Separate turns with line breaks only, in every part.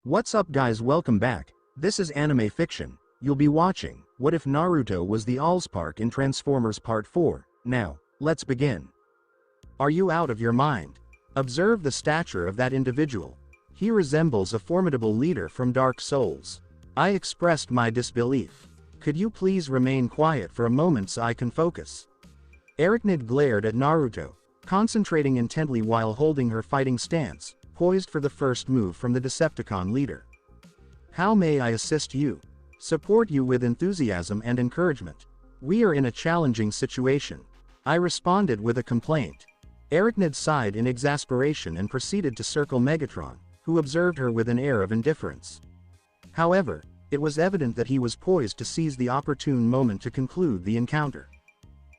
What's up guys, welcome back. This is anime fiction. You'll be watching What If Naruto Was the Allspark in Transformers Part 4. Now, let's begin. Are you out of your mind? Observe the stature of that individual. He resembles a formidable leader from Dark Souls. I expressed my disbelief. Could you please remain quiet for a moment so I can focus? Arachnid glared at Naruto, concentrating intently while holding her fighting stance, poised for the first move from the Decepticon leader. How may I assist you? Support you with enthusiasm and encouragement. We are in a challenging situation. I responded with a complaint. Arachnid sighed in exasperation and proceeded to circle Megatron, who observed her with an air of indifference. However, it was evident that he was poised to seize the opportune moment to conclude the encounter.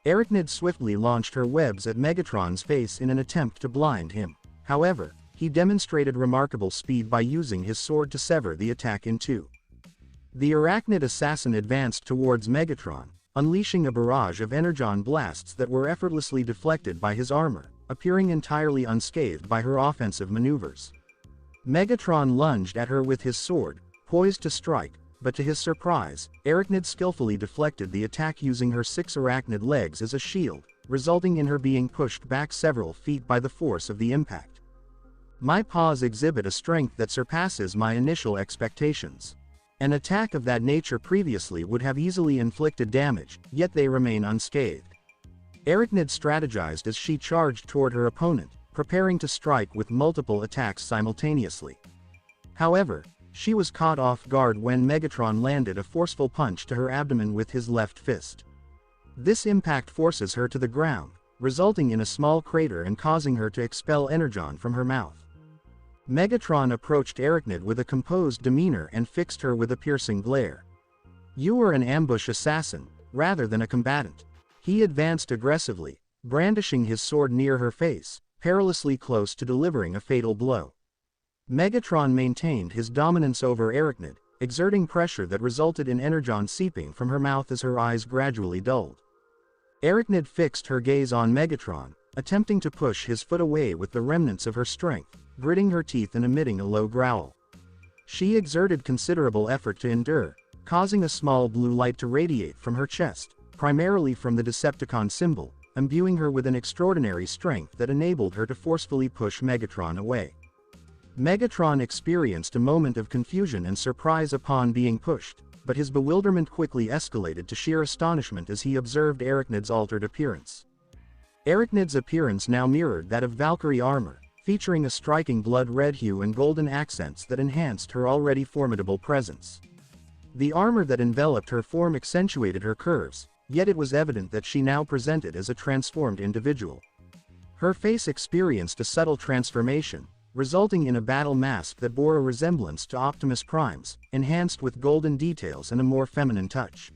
Arachnid swiftly launched her webs at Megatron's face in an attempt to blind him. However, he demonstrated remarkable speed by using his sword to sever the attack in two. The arachnid assassin advanced towards Megatron, unleashing a barrage of energon blasts that were effortlessly deflected by his armor, appearing entirely unscathed by her offensive maneuvers. Megatron lunged at her with his sword, poised to strike, but to his surprise, Arachnid skillfully deflected the attack using her 6 arachnid legs as a shield, resulting in her being pushed back several feet by the force of the impact. My paws exhibit a strength that surpasses my initial expectations. An attack of that nature previously would have easily inflicted damage, yet they remain unscathed. Arachnid strategized as she charged toward her opponent, preparing to strike with multiple attacks simultaneously. However, she was caught off guard when Megatron landed a forceful punch to her abdomen with his left fist. This impact forces her to the ground, resulting in a small crater and causing her to expel energon from her mouth. Megatron approached Arachnid with a composed demeanor and fixed her with a piercing glare. You are an ambush assassin, rather than a combatant. He advanced aggressively, brandishing his sword near her face, perilously close to delivering a fatal blow. Megatron maintained his dominance over Arachnid, exerting pressure that resulted in energon seeping from her mouth as her eyes gradually dulled. Arachnid fixed her gaze on Megatron, attempting to push his foot away with the remnants of her strength, gritting her teeth and emitting a low growl. She exerted considerable effort to endure, causing a small blue light to radiate from her chest, primarily from the Decepticon symbol, imbuing her with an extraordinary strength that enabled her to forcefully push Megatron away. Megatron experienced a moment of confusion and surprise upon being pushed, but his bewilderment quickly escalated to sheer astonishment as he observed Arachnid's altered appearance. Arachnid's appearance now mirrored that of Valkyrie armor, featuring a striking blood-red hue and golden accents that enhanced her already formidable presence. The armor that enveloped her form accentuated her curves, yet it was evident that she now presented as a transformed individual. Her face experienced a subtle transformation, resulting in a battle mask that bore a resemblance to Optimus Prime's, enhanced with golden details and a more feminine touch.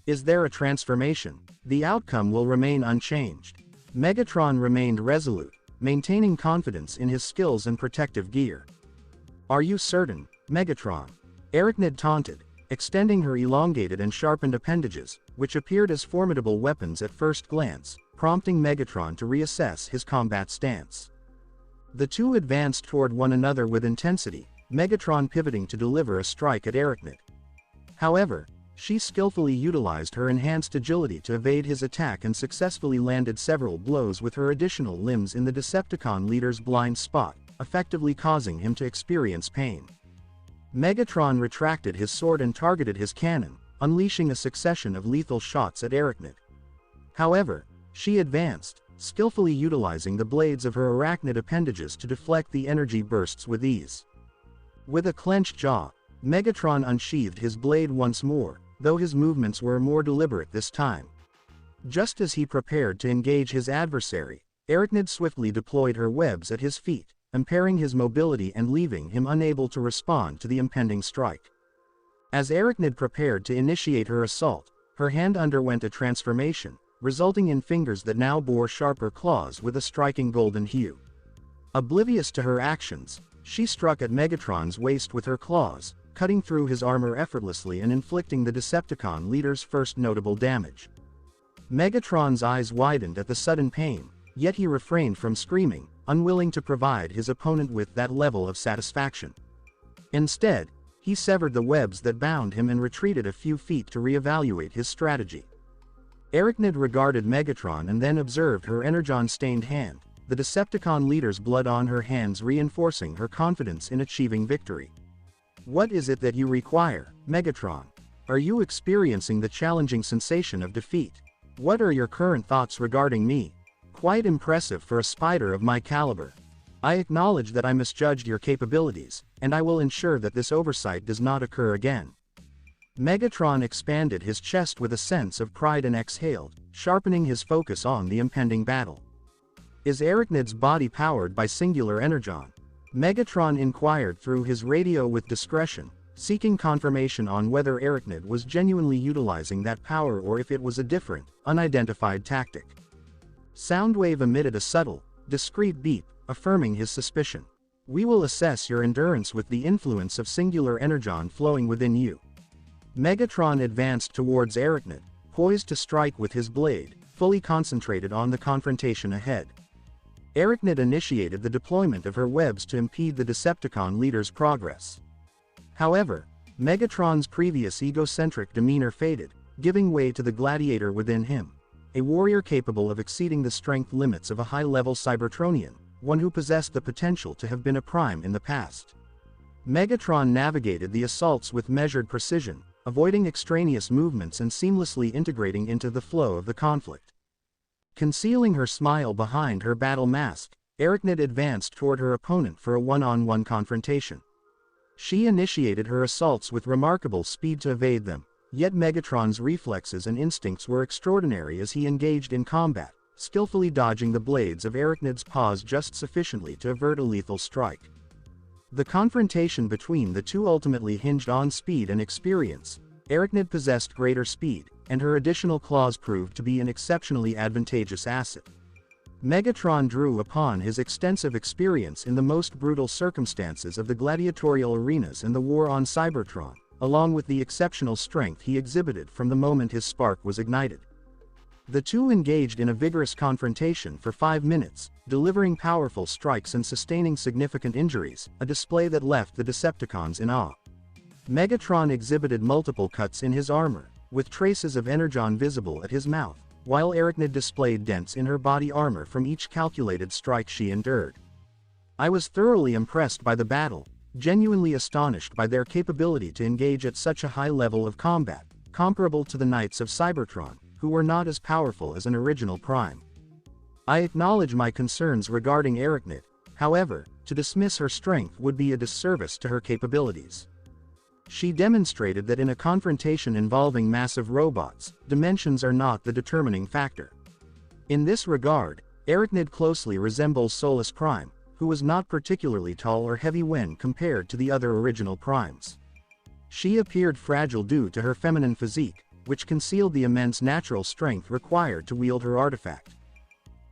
Is there a transformation? The outcome will remain unchanged. Megatron remained resolute, maintaining confidence in his skills and protective gear. Are you certain, Megatron? Arachnid taunted, extending her elongated and sharpened appendages, which appeared as formidable weapons at first glance, prompting Megatron to reassess his combat stance. The two advanced toward one another with intensity, Megatron pivoting to deliver a strike at Arachnid. However, she skillfully utilized her enhanced agility to evade his attack and successfully landed several blows with her additional limbs in the Decepticon leader's blind spot, effectively causing him to experience pain. Megatron retracted his sword and targeted his cannon, unleashing a succession of lethal shots at Arachnid. However, she advanced, skillfully utilizing the blades of her arachnid appendages to deflect the energy bursts with ease. With a clenched jaw, Megatron unsheathed his blade once more, though his movements were more deliberate this time. Just as he prepared to engage his adversary, Arachnid swiftly deployed her webs at his feet, impairing his mobility and leaving him unable to respond to the impending strike. As Arachnid prepared to initiate her assault, her hand underwent a transformation, resulting in fingers that now bore sharper claws with a striking golden hue. Oblivious to her actions, she struck at Megatron's waist with her claws, cutting through his armor effortlessly and inflicting the Decepticon leader's first notable damage. Megatron's eyes widened at the sudden pain, yet he refrained from screaming, unwilling to provide his opponent with that level of satisfaction. Instead, he severed the webs that bound him and retreated a few feet to reevaluate his strategy. Arachnid regarded Megatron and then observed her energon-stained hand, the Decepticon leader's blood on her hands reinforcing her confidence in achieving victory. What is it that you require, Megatron? Are you experiencing the challenging sensation of defeat? What are your current thoughts regarding me? Quite impressive for a spider of my caliber. I acknowledge that I misjudged your capabilities, and I will ensure that this oversight does not occur again. Megatron expanded his chest with a sense of pride and exhaled, sharpening his focus on the impending battle. Is Arachnid's body powered by singular energon? Megatron inquired through his radio with discretion, seeking confirmation on whether Arachnid was genuinely utilizing that power or if it was a different, unidentified tactic. Soundwave emitted a subtle, discreet beep, affirming his suspicion. We will assess your endurance with the influence of singular energon flowing within you. Megatron advanced towards Arachnid, poised to strike with his blade, fully concentrated on the confrontation ahead. Arachnid initiated the deployment of her webs to impede the Decepticon leader's progress. However, Megatron's previous egocentric demeanor faded, giving way to the gladiator within him, a warrior capable of exceeding the strength limits of a high-level Cybertronian, one who possessed the potential to have been a prime in the past. Megatron navigated the assaults with measured precision, avoiding extraneous movements and seamlessly integrating into the flow of the conflict. Concealing her smile behind her battle mask, Arachnid advanced toward her opponent for a one-on-one confrontation. She initiated her assaults with remarkable speed to evade them, yet Megatron's reflexes and instincts were extraordinary as he engaged in combat, skillfully dodging the blades of Arachnid's paws just sufficiently to avert a lethal strike. The confrontation between the two ultimately hinged on speed and experience. Arachnid possessed greater speed, and her additional claws proved to be an exceptionally advantageous asset. Megatron drew upon his extensive experience in the most brutal circumstances of the gladiatorial arenas and the war on Cybertron, along with the exceptional strength he exhibited from the moment his spark was ignited. The two engaged in a vigorous confrontation for 5 minutes, delivering powerful strikes and sustaining significant injuries, a display that left the Decepticons in awe. Megatron exhibited multiple cuts in his armor, with traces of energon visible at his mouth, while Arachnid displayed dents in her body armor from each calculated strike she endured. I was thoroughly impressed by the battle, genuinely astonished by their capability to engage at such a high level of combat, comparable to the Knights of Cybertron, who were not as powerful as an original Prime. I acknowledge my concerns regarding Arachnid, however, to dismiss her strength would be a disservice to her capabilities. She demonstrated that in a confrontation involving massive robots, dimensions are not the determining factor. In this regard, Arachnid closely resembles Solus Prime, who was not particularly tall or heavy when compared to the other original Primes. She appeared fragile due to her feminine physique, which concealed the immense natural strength required to wield her artifact.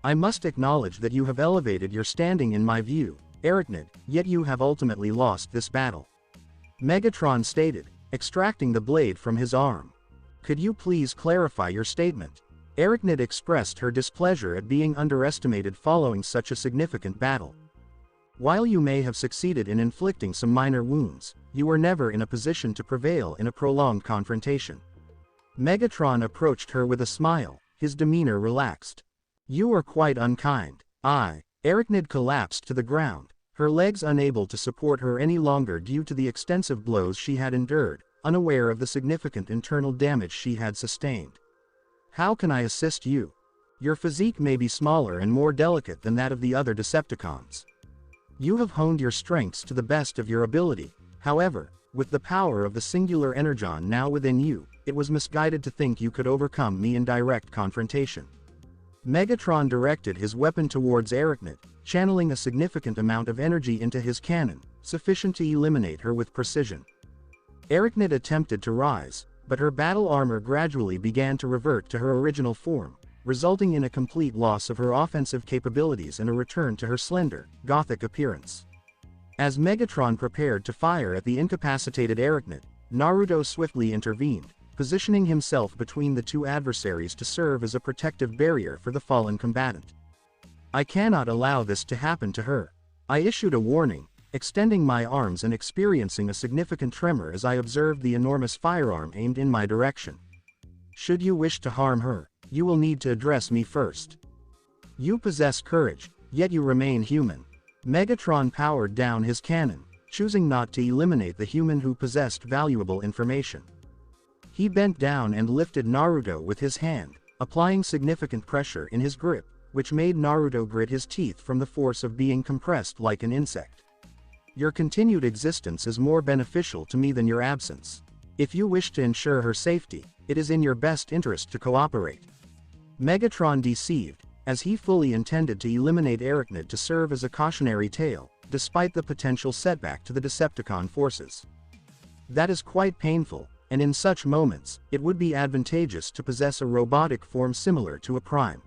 I must acknowledge that you have elevated your standing in my view, Arachnid, yet you have ultimately lost this battle. Megatron stated, extracting the blade from his arm. Could you please clarify your statement? Arachnid expressed her displeasure at being underestimated following such a significant battle. While you may have succeeded in inflicting some minor wounds, you were never in a position to prevail in a prolonged confrontation. Megatron approached her with a smile, his demeanor relaxed. You are quite unkind. Arachnid collapsed to the ground, her legs unable to support her any longer due to the extensive blows she had endured, unaware of the significant internal damage she had sustained. How can I assist you? Your physique may be smaller and more delicate than that of the other Decepticons. You have honed your strengths to the best of your ability, however, with the power of the singular energon now within you, it was misguided to think you could overcome me in direct confrontation. Megatron directed his weapon towards Arachnid, channeling a significant amount of energy into his cannon, sufficient to eliminate her with precision. Arachnid attempted to rise, but her battle armor gradually began to revert to her original form, resulting in a complete loss of her offensive capabilities and a return to her slender, gothic appearance. As Megatron prepared to fire at the incapacitated Arachnid, Naruto swiftly intervened, positioning himself between the two adversaries to serve as a protective barrier for the fallen combatant. I cannot allow this to happen to her. I issued a warning, extending my arms and experiencing a significant tremor as I observed the enormous firearm aimed in my direction. Should you wish to harm her, you will need to address me first. You possess courage, yet you remain human. Megatron powered down his cannon, choosing not to eliminate the human who possessed valuable information. He bent down and lifted Naruto with his hand, applying significant pressure in his grip, which made Naruto grit his teeth from the force of being compressed like an insect. Your continued existence is more beneficial to me than your absence. If you wish to ensure her safety, it is in your best interest to cooperate. Megatron deceived, as he fully intended to eliminate Arachnid to serve as a cautionary tale, despite the potential setback to the Decepticon forces. That is quite painful, and in such moments, it would be advantageous to possess a robotic form similar to a Prime.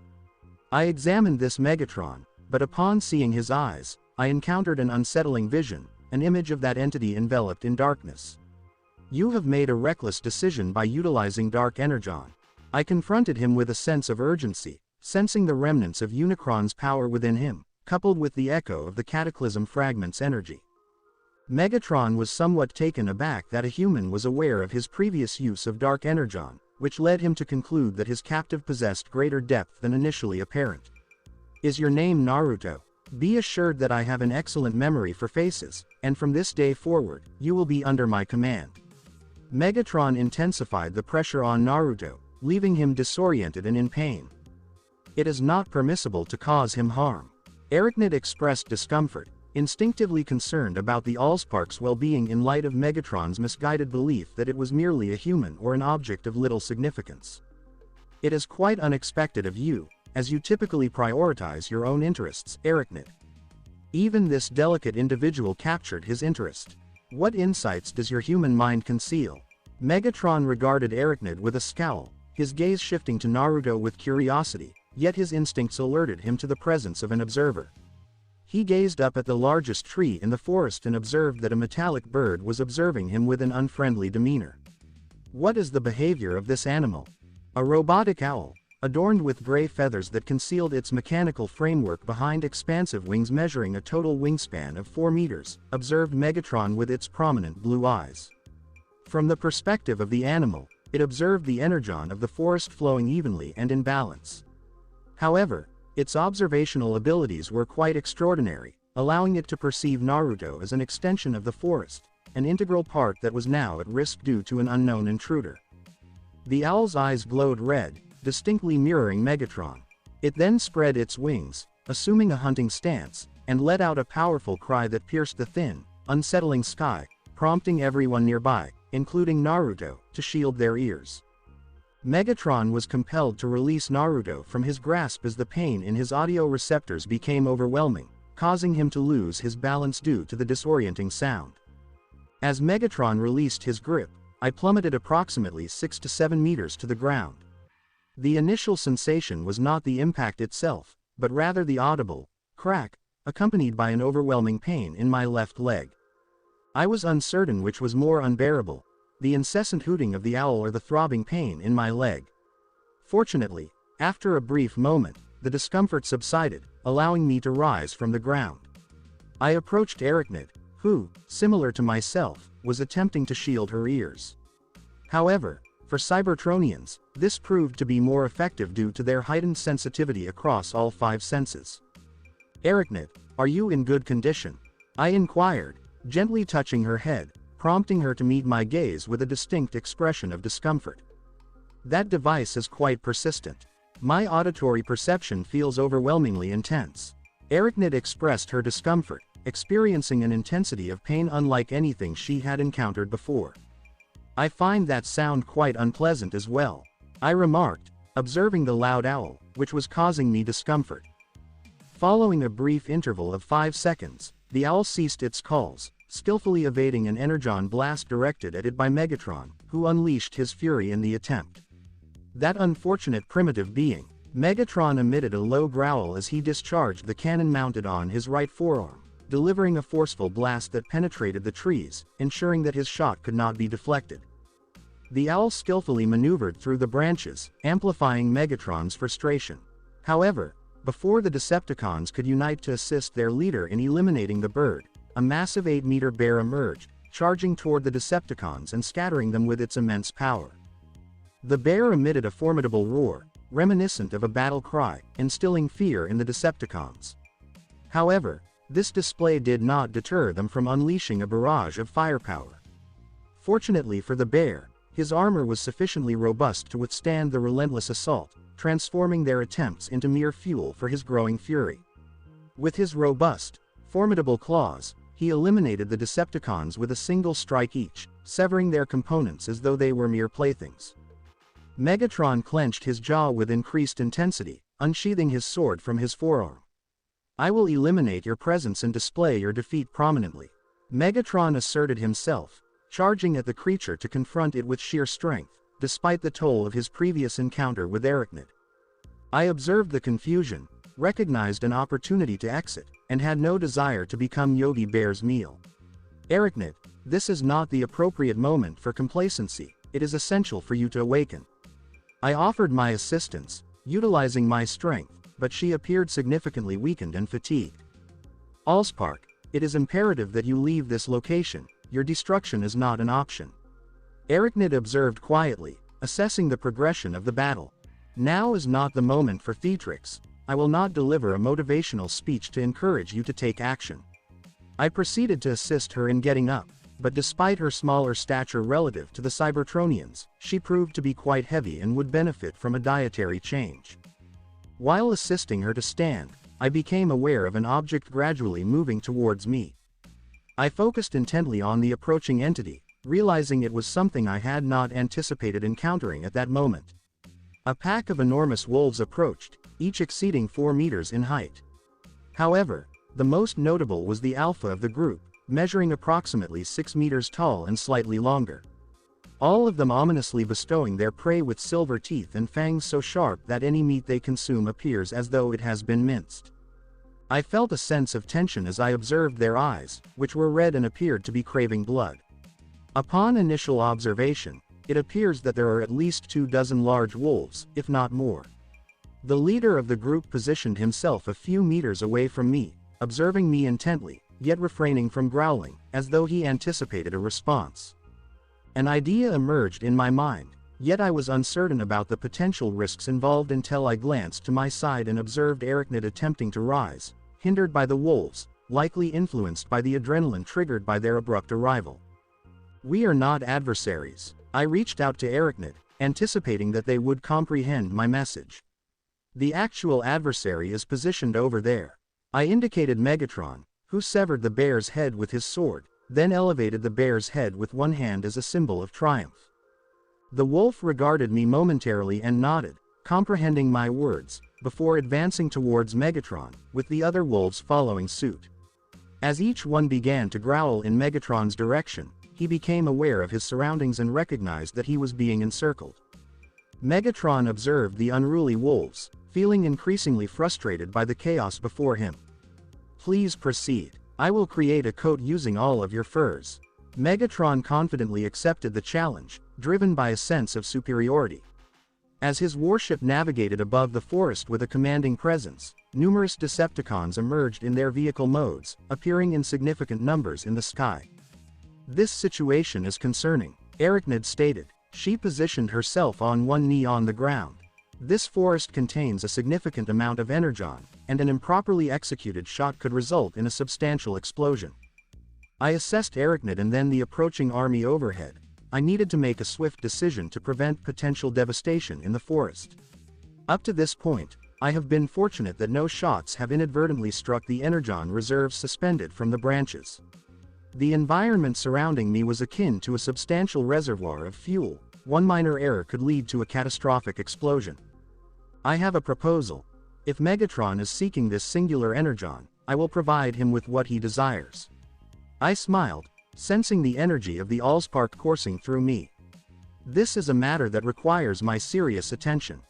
I examined this Megatron, but upon seeing his eyes, I encountered an unsettling vision, an image of that entity enveloped in darkness. You have made a reckless decision by utilizing Dark Energon. I confronted him with a sense of urgency, sensing the remnants of Unicron's power within him, coupled with the echo of the Cataclysm Fragment's energy. Megatron was somewhat taken aback that a human was aware of his previous use of Dark Energon, which led him to conclude that his captive possessed greater depth than initially apparent. Is your name Naruto? Be assured that I have an excellent memory for faces, and from this day forward, you will be under my command. Megatron intensified the pressure on Naruto, leaving him disoriented and in pain. It is not permissible to cause him harm. Arachnid expressed discomfort, instinctively concerned about the Allspark's well-being in light of Megatron's misguided belief that it was merely a human or an object of little significance. It is quite unexpected of you, as you typically prioritize your own interests, Arachnid. Even this delicate individual captured his interest. What insights does your human mind conceal? Megatron regarded Arachnid with a scowl, his gaze shifting to Naruto with curiosity, yet his instincts alerted him to the presence of an observer. He gazed up at the largest tree in the forest and observed that a metallic bird was observing him with an unfriendly demeanor. What is the behavior of this animal? A robotic owl, adorned with gray feathers that concealed its mechanical framework behind expansive wings measuring a total wingspan of 4 meters, observed Megatron with its prominent blue eyes. From the perspective of the animal, it observed the energon of the forest flowing evenly and in balance. However, its observational abilities were quite extraordinary, allowing it to perceive Naruto as an extension of the forest, an integral part that was now at risk due to an unknown intruder. The owl's eyes glowed red, distinctly mirroring Megatron. It then spread its wings, assuming a hunting stance, and let out a powerful cry that pierced the thin, unsettling sky, prompting everyone nearby, including Naruto, to shield their ears. Megatron was compelled to release Naruto from his grasp as the pain in his audio receptors became overwhelming, causing him to lose his balance due to the disorienting sound. As Megatron released his grip, I plummeted approximately 6 to 7 meters to the ground. The initial sensation was not the impact itself, but rather the audible crack, accompanied by an overwhelming pain in my left leg. I was uncertain which was more unbearable, the incessant hooting of the owl or the throbbing pain in my leg. Fortunately, after a brief moment, the discomfort subsided, allowing me to rise from the ground. I approached Arachnid, who, similar to myself, was attempting to shield her ears. However, for Cybertronians, this proved to be more effective due to their heightened sensitivity across all 5 senses. Arachnid, are you in good condition? I inquired, gently touching her head, prompting her to meet my gaze with a distinct expression of discomfort. That device is quite persistent. My auditory perception feels overwhelmingly intense. Arachnid expressed her discomfort, experiencing an intensity of pain unlike anything she had encountered before. I find that sound quite unpleasant as well, I remarked, observing the loud owl, which was causing me discomfort. Following a brief interval of 5 seconds, the owl ceased its calls, skillfully evading an energon blast directed at it by Megatron, who unleashed his fury in the attempt. That unfortunate primitive being, Megatron emitted a low growl as he discharged the cannon mounted on his right forearm, delivering a forceful blast that penetrated the trees, ensuring that his shot could not be deflected. The owl skillfully maneuvered through the branches, amplifying Megatron's frustration. However, before the Decepticons could unite to assist their leader in eliminating the bird, a massive 8-meter bear emerged, charging toward the Decepticons and scattering them with its immense power. The bear emitted a formidable roar, reminiscent of a battle cry, instilling fear in the Decepticons. However, this display did not deter them from unleashing a barrage of firepower. Fortunately for the bear, his armor was sufficiently robust to withstand the relentless assault, transforming their attempts into mere fuel for his growing fury. With his robust, formidable claws, he eliminated the Decepticons with a single strike each, severing their components as though they were mere playthings. Megatron clenched his jaw with increased intensity, unsheathing his sword from his forearm. "I will eliminate your presence and display your defeat prominently," Megatron asserted himself, charging at the creature to confront it with sheer strength, despite the toll of his previous encounter with Arachnid. I observed the confusion, recognized an opportunity to exit, and had no desire to become Yogi Bear's meal. "Arachnid, this is not the appropriate moment for complacency, it is essential for you to awaken." I offered my assistance, utilizing my strength, but she appeared significantly weakened and fatigued. "Allspark, it is imperative that you leave this location, your destruction is not an option," Arachnid observed quietly, assessing the progression of the battle. "Now is not the moment for theatrics. I will not deliver a motivational speech to encourage you to take action." I proceeded to assist her in getting up, but despite her smaller stature relative to the Cybertronians, she proved to be quite heavy and would benefit from a dietary change. While assisting her to stand, I became aware of an object gradually moving towards me. I focused intently on the approaching entity, realizing it was something I had not anticipated encountering at that moment. A pack of enormous wolves approached, each exceeding 4 meters in height. However, the most notable was the alpha of the group, measuring approximately 6 meters tall and slightly longer. All of them ominously bestowing their prey with silver teeth and fangs so sharp that any meat they consume appears as though it has been minced. I felt a sense of tension as I observed their eyes, which were red and appeared to be craving blood. Upon initial observation, it appears that there are at least 24 large wolves, if not more. The leader of the group positioned himself a few meters away from me, observing me intently, yet refraining from growling, as though he anticipated a response. An idea emerged in my mind, yet I was uncertain about the potential risks involved until I glanced to my side and observed Arachnid attempting to rise, hindered by the wolves, likely influenced by the adrenaline triggered by their abrupt arrival. "We are not adversaries," I reached out to Arachnid, anticipating that they would comprehend my message. "The actual adversary is positioned over there." I indicated Megatron, who severed the bear's head with his sword, then elevated the bear's head with one hand as a symbol of triumph. The wolf regarded me momentarily and nodded, comprehending my words, before advancing towards Megatron, with the other wolves following suit. As each one began to growl in Megatron's direction, he became aware of his surroundings and recognized that he was being encircled. Megatron observed the unruly wolves, feeling increasingly frustrated by the chaos before him. "Please proceed. I will create a coat using all of your furs." Megatron confidently accepted the challenge, driven by a sense of superiority. As his warship navigated above the forest with a commanding presence, numerous Decepticons emerged in their vehicle modes, appearing in significant numbers in the sky. "This situation is concerning," Arachnid stated. She positioned herself on one knee on the ground. "This forest contains a significant amount of energon, and an improperly executed shot could result in a substantial explosion." I assessed Arachnid and then the approaching army overhead. I needed to make a swift decision to prevent potential devastation in the forest. Up to this point, I have been fortunate that no shots have inadvertently struck the energon reserves suspended from the branches. The environment surrounding me was akin to a substantial reservoir of fuel. One minor error could lead to a catastrophic explosion. "I have a proposal. If Megatron is seeking this singular energon, I will provide him with what he desires." I smiled, sensing the energy of the Allspark coursing through me. "This is a matter that requires my serious attention.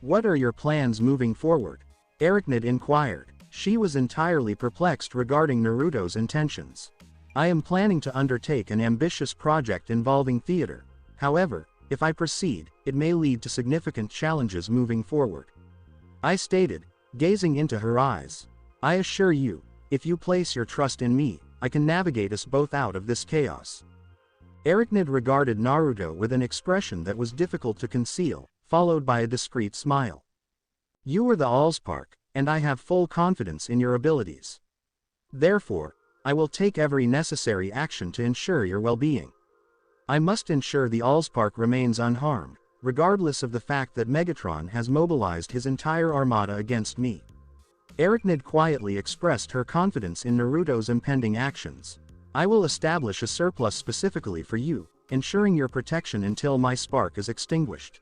What are your plans moving forward?" Arachnid inquired. She was entirely perplexed regarding Naruto's intentions. "I am planning to undertake an ambitious project involving theater. However, if I proceed, it may lead to significant challenges moving forward," I stated, gazing into her eyes. "I assure you, if you place your trust in me, I can navigate us both out of this chaos." Arachnid regarded Naruto with an expression that was difficult to conceal, followed by a discreet smile. "You are the Allspark, and I have full confidence in your abilities. Therefore, I will take every necessary action to ensure your well-being. I must ensure the Allspark remains unharmed, regardless of the fact that Megatron has mobilized his entire armada against me." Arachnid quietly expressed her confidence in Naruto's impending actions. "I will establish a surplus specifically for you, ensuring your protection until my spark is extinguished."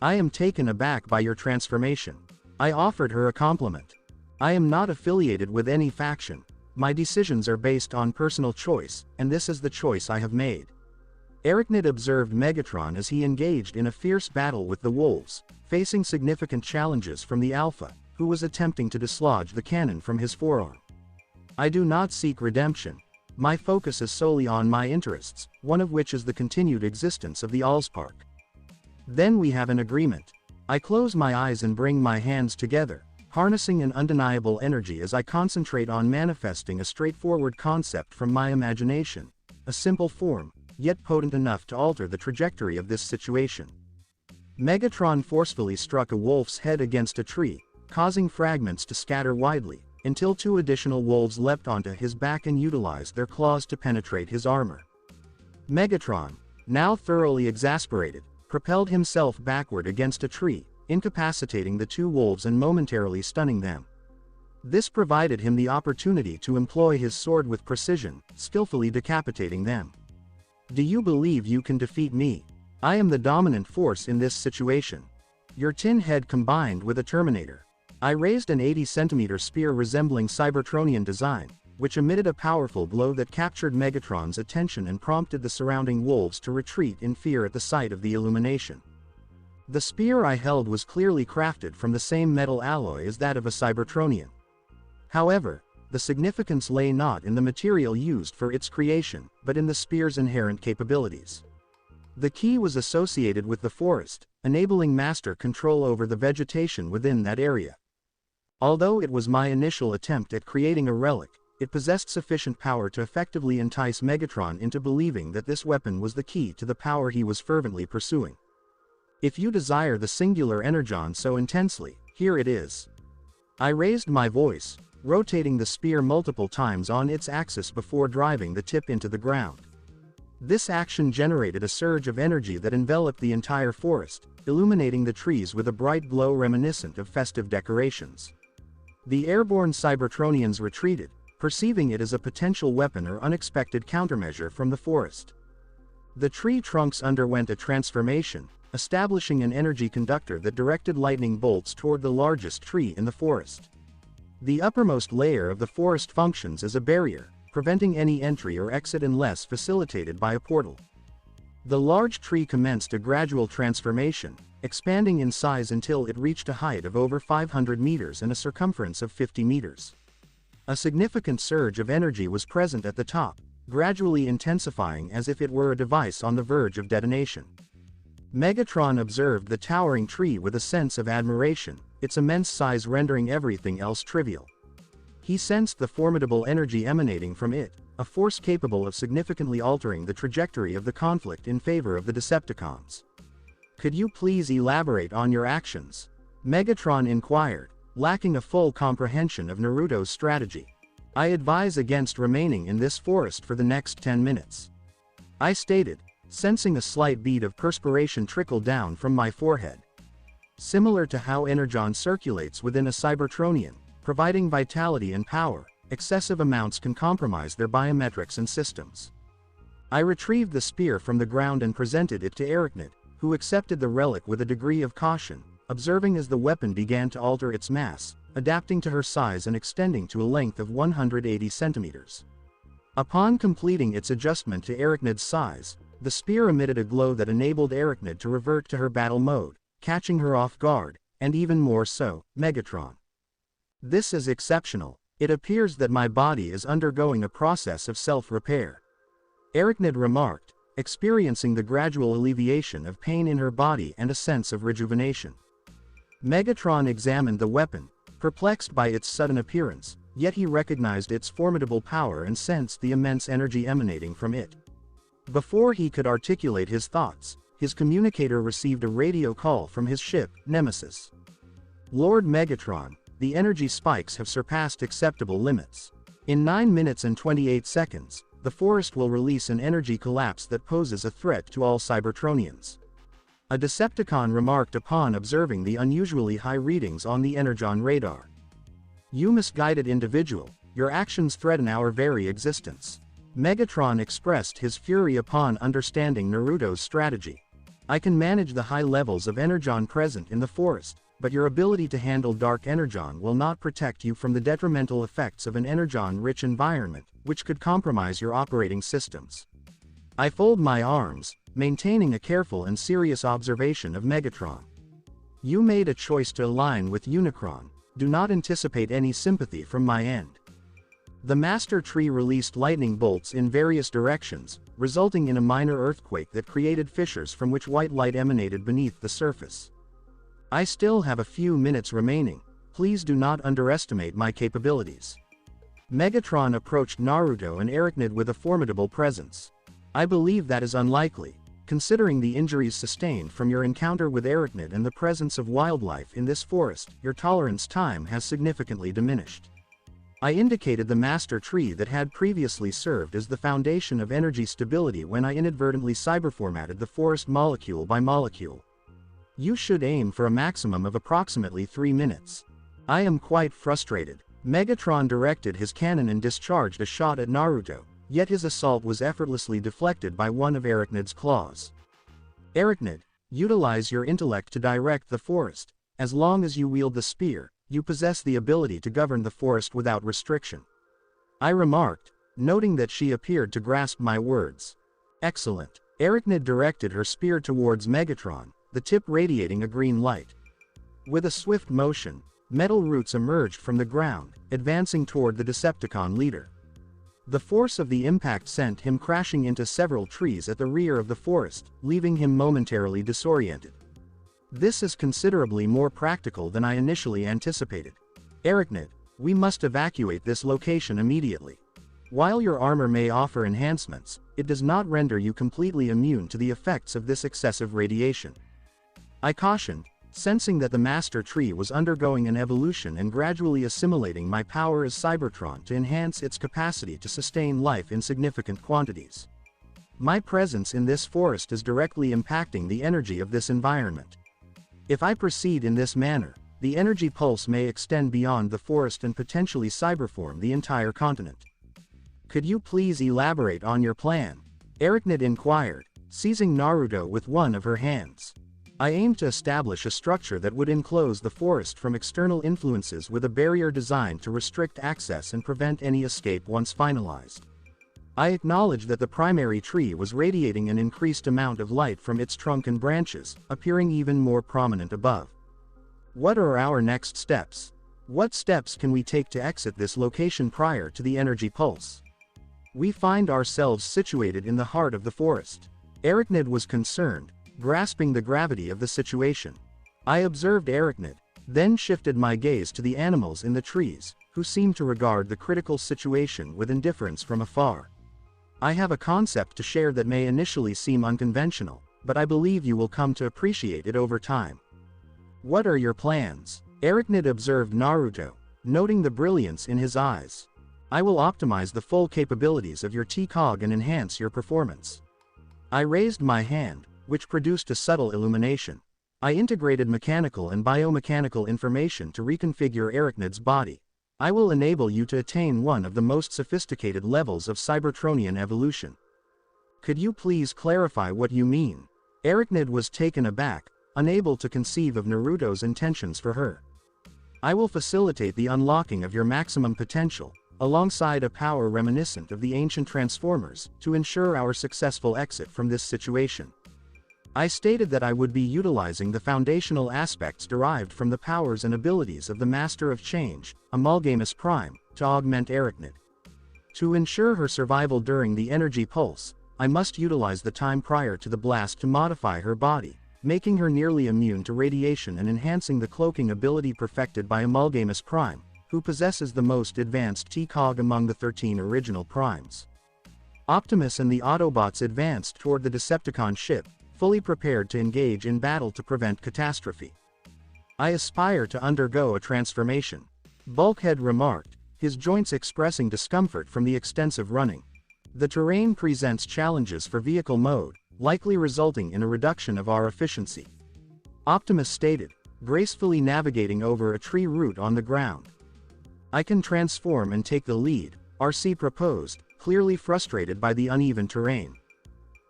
I am taken aback by your transformation. I offered her a compliment. "I am not affiliated with any faction. My decisions are based on personal choice, and this is the choice I have made." Arachnid observed Megatron as he engaged in a fierce battle with the wolves, facing significant challenges from the Alpha, who was attempting to dislodge the cannon from his forearm. "I do not seek redemption. My focus is solely on my interests, one of which is the continued existence of the Allspark." "Then we have an agreement." I close my eyes and bring my hands together, harnessing an undeniable energy as I concentrate on manifesting a straightforward concept from my imagination, a simple form, yet potent enough to alter the trajectory of this situation. Megatron forcefully struck a wolf's head against a tree, causing fragments to scatter widely, until two additional wolves leapt onto his back and utilized their claws to penetrate his armor. Megatron, now thoroughly exasperated, propelled himself backward against a tree, incapacitating the two wolves and momentarily stunning them. This provided him the opportunity to employ his sword with precision, skillfully decapitating them. "Do you believe you can defeat me? I am the dominant force in this situation. Your tin head combined with a Terminator." I raised an 80-centimeter spear resembling Cybertronian design, which emitted a powerful blow that captured Megatron's attention and prompted the surrounding wolves to retreat in fear at the sight of the illumination. The spear I held was clearly crafted from the same metal alloy as that of a Cybertronian. However, the significance lay not in the material used for its creation, but in the spear's inherent capabilities. The key was associated with the forest, enabling master control over the vegetation within that area. Although it was my initial attempt at creating a relic, it possessed sufficient power to effectively entice Megatron into believing that this weapon was the key to the power he was fervently pursuing. "If you desire the singular energon so intensely, here it is." I raised my voice, rotating the spear multiple times on its axis before driving the tip into the ground. This action generated a surge of energy that enveloped the entire forest, illuminating the trees with a bright glow reminiscent of festive decorations. The airborne Cybertronians retreated, perceiving it as a potential weapon or unexpected countermeasure from the forest. The tree trunks underwent a transformation, establishing an energy conductor that directed lightning bolts toward the largest tree in the forest. The uppermost layer of the forest functions as a barrier, preventing any entry or exit unless facilitated by a portal. The large tree commenced a gradual transformation, expanding in size until it reached a height of over 500 meters and a circumference of 50 meters. A significant surge of energy was present at the top, gradually intensifying as if it were a device on the verge of detonation. Megatron observed the towering tree with a sense of admiration, its immense size rendering everything else trivial. He sensed the formidable energy emanating from it, a force capable of significantly altering the trajectory of the conflict in favor of the Decepticons. "Could you please elaborate on your actions?" Megatron inquired, lacking a full comprehension of Naruto's strategy. "I advise against remaining in this forest for the next 10 minutes. I stated, sensing a slight bead of perspiration trickle down from my forehead. Similar to how energon circulates within a Cybertronian, providing vitality and power, excessive amounts can compromise their biometrics and systems. I retrieved the spear from the ground and presented it to Arachnid, who accepted the relic with a degree of caution, observing as the weapon began to alter its mass, adapting to her size and extending to a length of 180 centimeters. Upon completing its adjustment to Arachnid's size, the spear emitted a glow that enabled Arachnid to revert to her battle mode, catching her off guard, and even more so, Megatron. This is exceptional. It appears that my body is undergoing a process of self-repair. Arachnid remarked, experiencing the gradual alleviation of pain in her body and a sense of rejuvenation. Megatron examined the weapon, perplexed by its sudden appearance, yet he recognized its formidable power and sensed the immense energy emanating from it. Before he could articulate his thoughts, his communicator received a radio call from his ship, Nemesis. Lord Megatron, the energy spikes have surpassed acceptable limits. In 9 minutes and 28 seconds, the forest will release an energy collapse that poses a threat to all Cybertronians. A Decepticon remarked upon observing the unusually high readings on the Energon radar. You misguided individual, your actions threaten our very existence. Megatron expressed his fury upon understanding Naruto's strategy. I can manage the high levels of Energon present in the forest, but your ability to handle dark Energon will not protect you from the detrimental effects of an Energon-rich environment, which could compromise your operating systems. I fold my arms, maintaining a careful and serious observation of Megatron. You made a choice to align with Unicron. Do not anticipate any sympathy from my end. The Master Tree released lightning bolts in various directions, resulting in a minor earthquake that created fissures from which white light emanated beneath the surface. I still have a few minutes remaining. Please do not underestimate my capabilities. Megatron approached Naruto and Arachnid with a formidable presence. I believe that is unlikely, considering the injuries sustained from your encounter with Arachnid and the presence of wildlife in this forest. Your tolerance time has significantly diminished. I indicated the Master Tree that had previously served as the foundation of energy stability when I inadvertently cyberformatted the forest molecule by molecule. You should aim for a maximum of approximately 3 minutes. I am quite frustrated. Megatron directed his cannon and discharged a shot at Naruto, yet his assault was effortlessly deflected by one of Arachnid's claws. Arachnid, utilize your intellect to direct the forest. As long as you wield the spear, you possess the ability to govern the forest without restriction. I remarked, noting that she appeared to grasp my words. Excellent. Arachnid directed her spear towards Megatron, the tip radiating a green light. With a swift motion, metal roots emerged from the ground, advancing toward the Decepticon leader. The force of the impact sent him crashing into several trees at the rear of the forest, leaving him momentarily disoriented. This is considerably more practical than I initially anticipated. Arachnid, we must evacuate this location immediately. While your armor may offer enhancements, it does not render you completely immune to the effects of this excessive radiation. I cautioned, sensing that the Master Tree was undergoing an evolution and gradually assimilating my power as Cybertron to enhance its capacity to sustain life in significant quantities. My presence in this forest is directly impacting the energy of this environment. If I proceed in this manner, the energy pulse may extend beyond the forest and potentially cyberform the entire continent. Could you please elaborate on your plan? Arachnid inquired, seizing Naruto with one of her hands. I aimed to establish a structure that would enclose the forest from external influences with a barrier designed to restrict access and prevent any escape once finalized. I acknowledged that the primary tree was radiating an increased amount of light from its trunk and branches, appearing even more prominent above. What are our next steps? What steps can we take to exit this location prior to the energy pulse? We find ourselves situated in the heart of the forest. Arachnid was concerned, grasping the gravity of the situation. I observed Arachnid, then shifted my gaze to the animals in the trees, who seemed to regard the critical situation with indifference from afar. I have a concept to share that may initially seem unconventional, but I believe you will come to appreciate it over time. What are your plans? Arachnid observed Naruto, noting the brilliance in his eyes. I will optimize the full capabilities of your T-Cog and enhance your performance. I raised my hand, which produced a subtle illumination. I integrated mechanical and biomechanical information to reconfigure Arachnid's body. I will enable you to attain one of the most sophisticated levels of Cybertronian evolution. Could you please clarify what you mean? Arachnid was taken aback, unable to conceive of Naruto's intentions for her. I will facilitate the unlocking of your maximum potential, alongside a power reminiscent of the ancient Transformers, to ensure our successful exit from this situation. I stated that I would be utilizing the foundational aspects derived from the powers and abilities of the Master of Change, Amalgamus Prime, to augment Arachnid. To ensure her survival during the energy pulse, I must utilize the time prior to the blast to modify her body, making her nearly immune to radiation and enhancing the cloaking ability perfected by Amalgamus Prime, who possesses the most advanced T-Cog among the 13 original primes. Optimus and the Autobots advanced toward the Decepticon ship, fully prepared to engage in battle to prevent catastrophe. "I aspire to undergo a transformation," Bulkhead remarked, his joints expressing discomfort from the extensive running. "The terrain presents challenges for vehicle mode, likely resulting in a reduction of our efficiency," Optimus stated, gracefully navigating over a tree root on the ground. "I can transform and take the lead," RC proposed, clearly frustrated by the uneven terrain.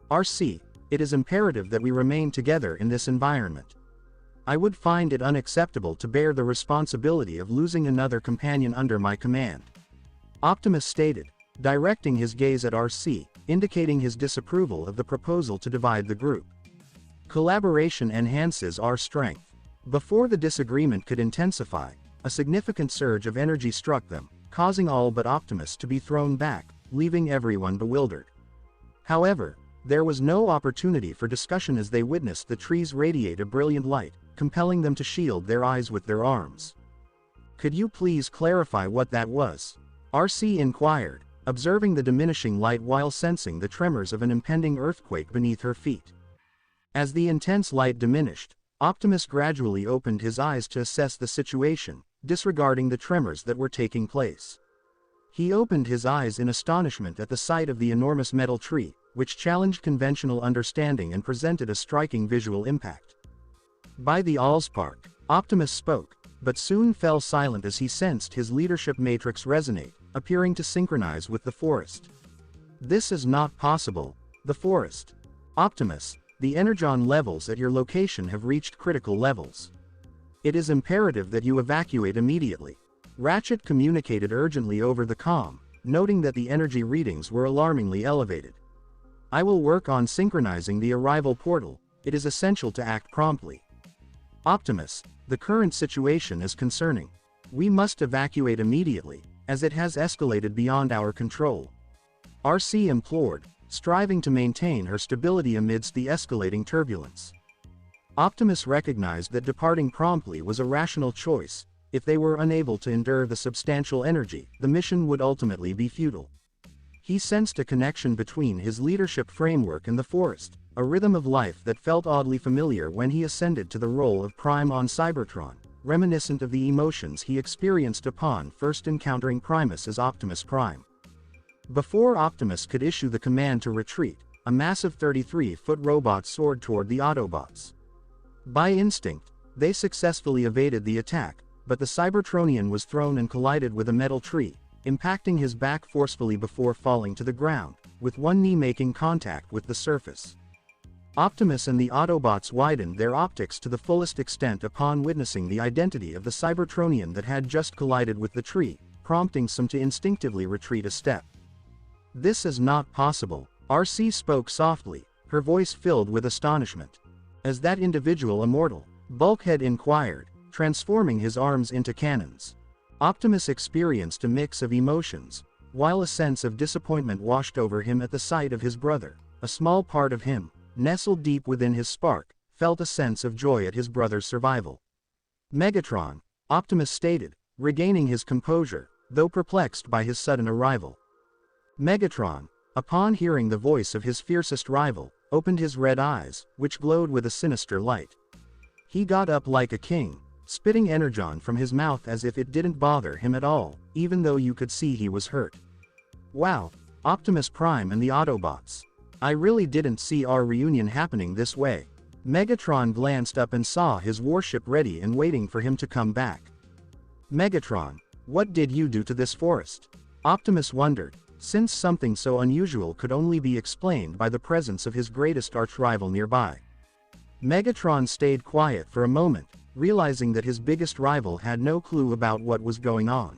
"RC, it is imperative that we remain together in this environment. I would find it unacceptable to bear the responsibility of losing another companion under my command," Optimus stated, directing his gaze at RC, indicating his disapproval of the proposal to divide the group. "Collaboration enhances our strength." Before the disagreement could intensify, a significant surge of energy struck them, causing all but Optimus to be thrown back, leaving everyone bewildered. However, there was no opportunity for discussion as they witnessed the trees radiate a brilliant light, compelling them to shield their eyes with their arms. "Could you please clarify what that was?" RC inquired, observing the diminishing light while sensing the tremors of an impending earthquake beneath her feet. As the intense light diminished, Optimus gradually opened his eyes to assess the situation, disregarding the tremors that were taking place. He opened his eyes in astonishment at the sight of the enormous metal tree, which challenged conventional understanding and presented a striking visual impact. "By the Allspark," Optimus spoke, but soon fell silent as he sensed his leadership matrix resonate, appearing to synchronize with the forest. "This is not possible. The forest." "Optimus, the energon levels at your location have reached critical levels. It is imperative that you evacuate immediately," Ratchet communicated urgently over the comm, noting that the energy readings were alarmingly elevated. "I will work on synchronizing the arrival portal. It is essential to act promptly." "Optimus, the current situation is concerning. We must evacuate immediately, as it has escalated beyond our control," RC implored, striving to maintain her stability amidst the escalating turbulence. Optimus recognized that departing promptly was a rational choice. If they were unable to endure the substantial energy, the mission would ultimately be futile. He sensed a connection between his leadership framework and the forest, a rhythm of life that felt oddly familiar when he ascended to the role of Prime on Cybertron, reminiscent of the emotions he experienced upon first encountering Primus as Optimus Prime. Before Optimus could issue the command to retreat, a massive 33-foot robot soared toward the Autobots. By instinct, they successfully evaded the attack, but the Cybertronian was thrown and collided with a metal tree, impacting his back forcefully before falling to the ground, with one knee making contact with the surface. Optimus and the Autobots widened their optics to the fullest extent upon witnessing the identity of the Cybertronian that had just collided with the tree, prompting some to instinctively retreat a step. "This is not possible," RC spoke softly, her voice filled with astonishment. "Is that individual immortal?" Bulkhead inquired, transforming his arms into cannons. Optimus experienced a mix of emotions. While a sense of disappointment washed over him at the sight of his brother, a small part of him, nestled deep within his spark, felt a sense of joy at his brother's survival. "Megatron," Optimus stated, regaining his composure, though perplexed by his sudden arrival. Megatron, upon hearing the voice of his fiercest rival, opened his red eyes, which glowed with a sinister light. He got up like a king, spitting energon from his mouth as if it didn't bother him at all, even though you could see he was hurt. "Wow, Optimus Prime and the Autobots. I really didn't see our reunion happening this way." Megatron glanced up and saw his warship ready and waiting for him to come back. "Megatron, what did you do to this forest?" Optimus wondered, since something so unusual could only be explained by the presence of his greatest arch-rival nearby. Megatron stayed quiet for a moment, realizing that his biggest rival had no clue about what was going on.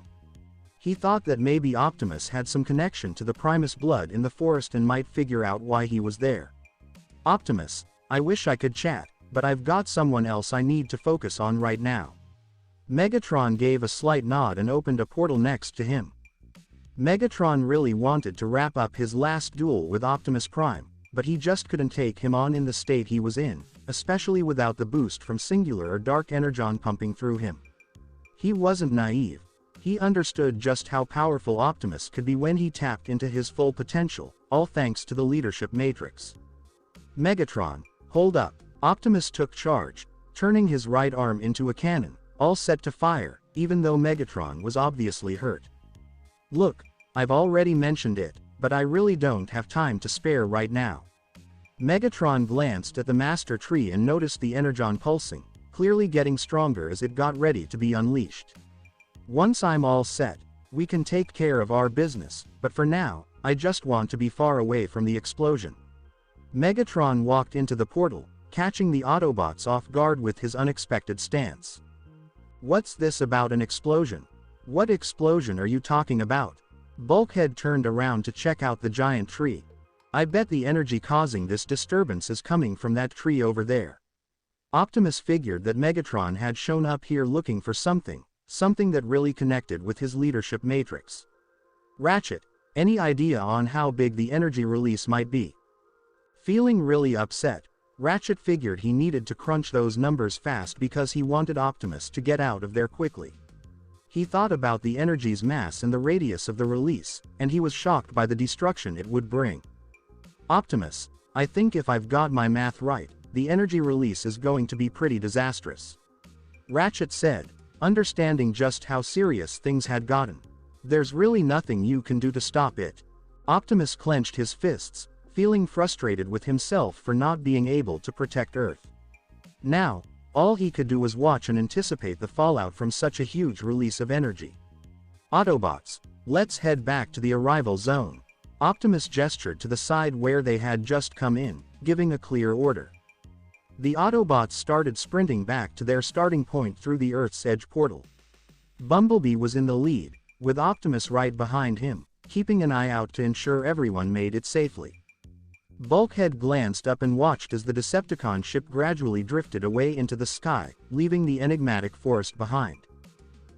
He thought that maybe Optimus had some connection to the Primus blood in the forest and might figure out why he was there. "Optimus, I wish I could chat, but I've got someone else I need to focus on right now." Megatron gave a slight nod and opened a portal next to him. Megatron really wanted to wrap up his last duel with Optimus Prime, but he just couldn't take him on in the state he was in, especially without the boost from singular or dark energon pumping through him. He wasn't naive. He understood just how powerful Optimus could be when he tapped into his full potential, all thanks to the leadership matrix. Megatron, hold up. Optimus took charge, turning his right arm into a cannon, all set to fire, even though Megatron was obviously hurt. Look, I've already mentioned it, but I really don't have time to spare right now. Megatron glanced at the Master Tree and noticed the energon pulsing, clearly getting stronger as it got ready to be unleashed. Once I'm all set, we can take care of our business, but for now, I just want to be far away from the explosion. Megatron walked into the portal, catching the Autobots off guard with his unexpected stance. What's this about an explosion? What explosion are you talking about? Bulkhead turned around to check out the giant tree. I bet the energy causing this disturbance is coming from that tree over there. Optimus figured that Megatron had shown up here looking for something that really connected with his leadership matrix. Ratchet, any idea on how big the energy release might be? Feeling really upset, Ratchet figured he needed to crunch those numbers fast because he wanted Optimus to get out of there quickly. He thought about the energy's mass and the radius of the release, and he was shocked by the destruction it would bring. Optimus, I think if I've got my math right, the energy release is going to be pretty disastrous. Ratchet said, understanding just how serious things had gotten. There's really nothing you can do to stop it. Optimus clenched his fists, feeling frustrated with himself for not being able to protect Earth. Now, all he could do was watch and anticipate the fallout from such a huge release of energy. Autobots, let's head back to the arrival zone. Optimus gestured to the side where they had just come in, giving a clear order. The Autobots started sprinting back to their starting point through the Earth's Edge portal. Bumblebee was in the lead, with Optimus right behind him, keeping an eye out to ensure everyone made it safely. Bulkhead glanced up and watched as the Decepticon ship gradually drifted away into the sky, leaving the enigmatic forest behind.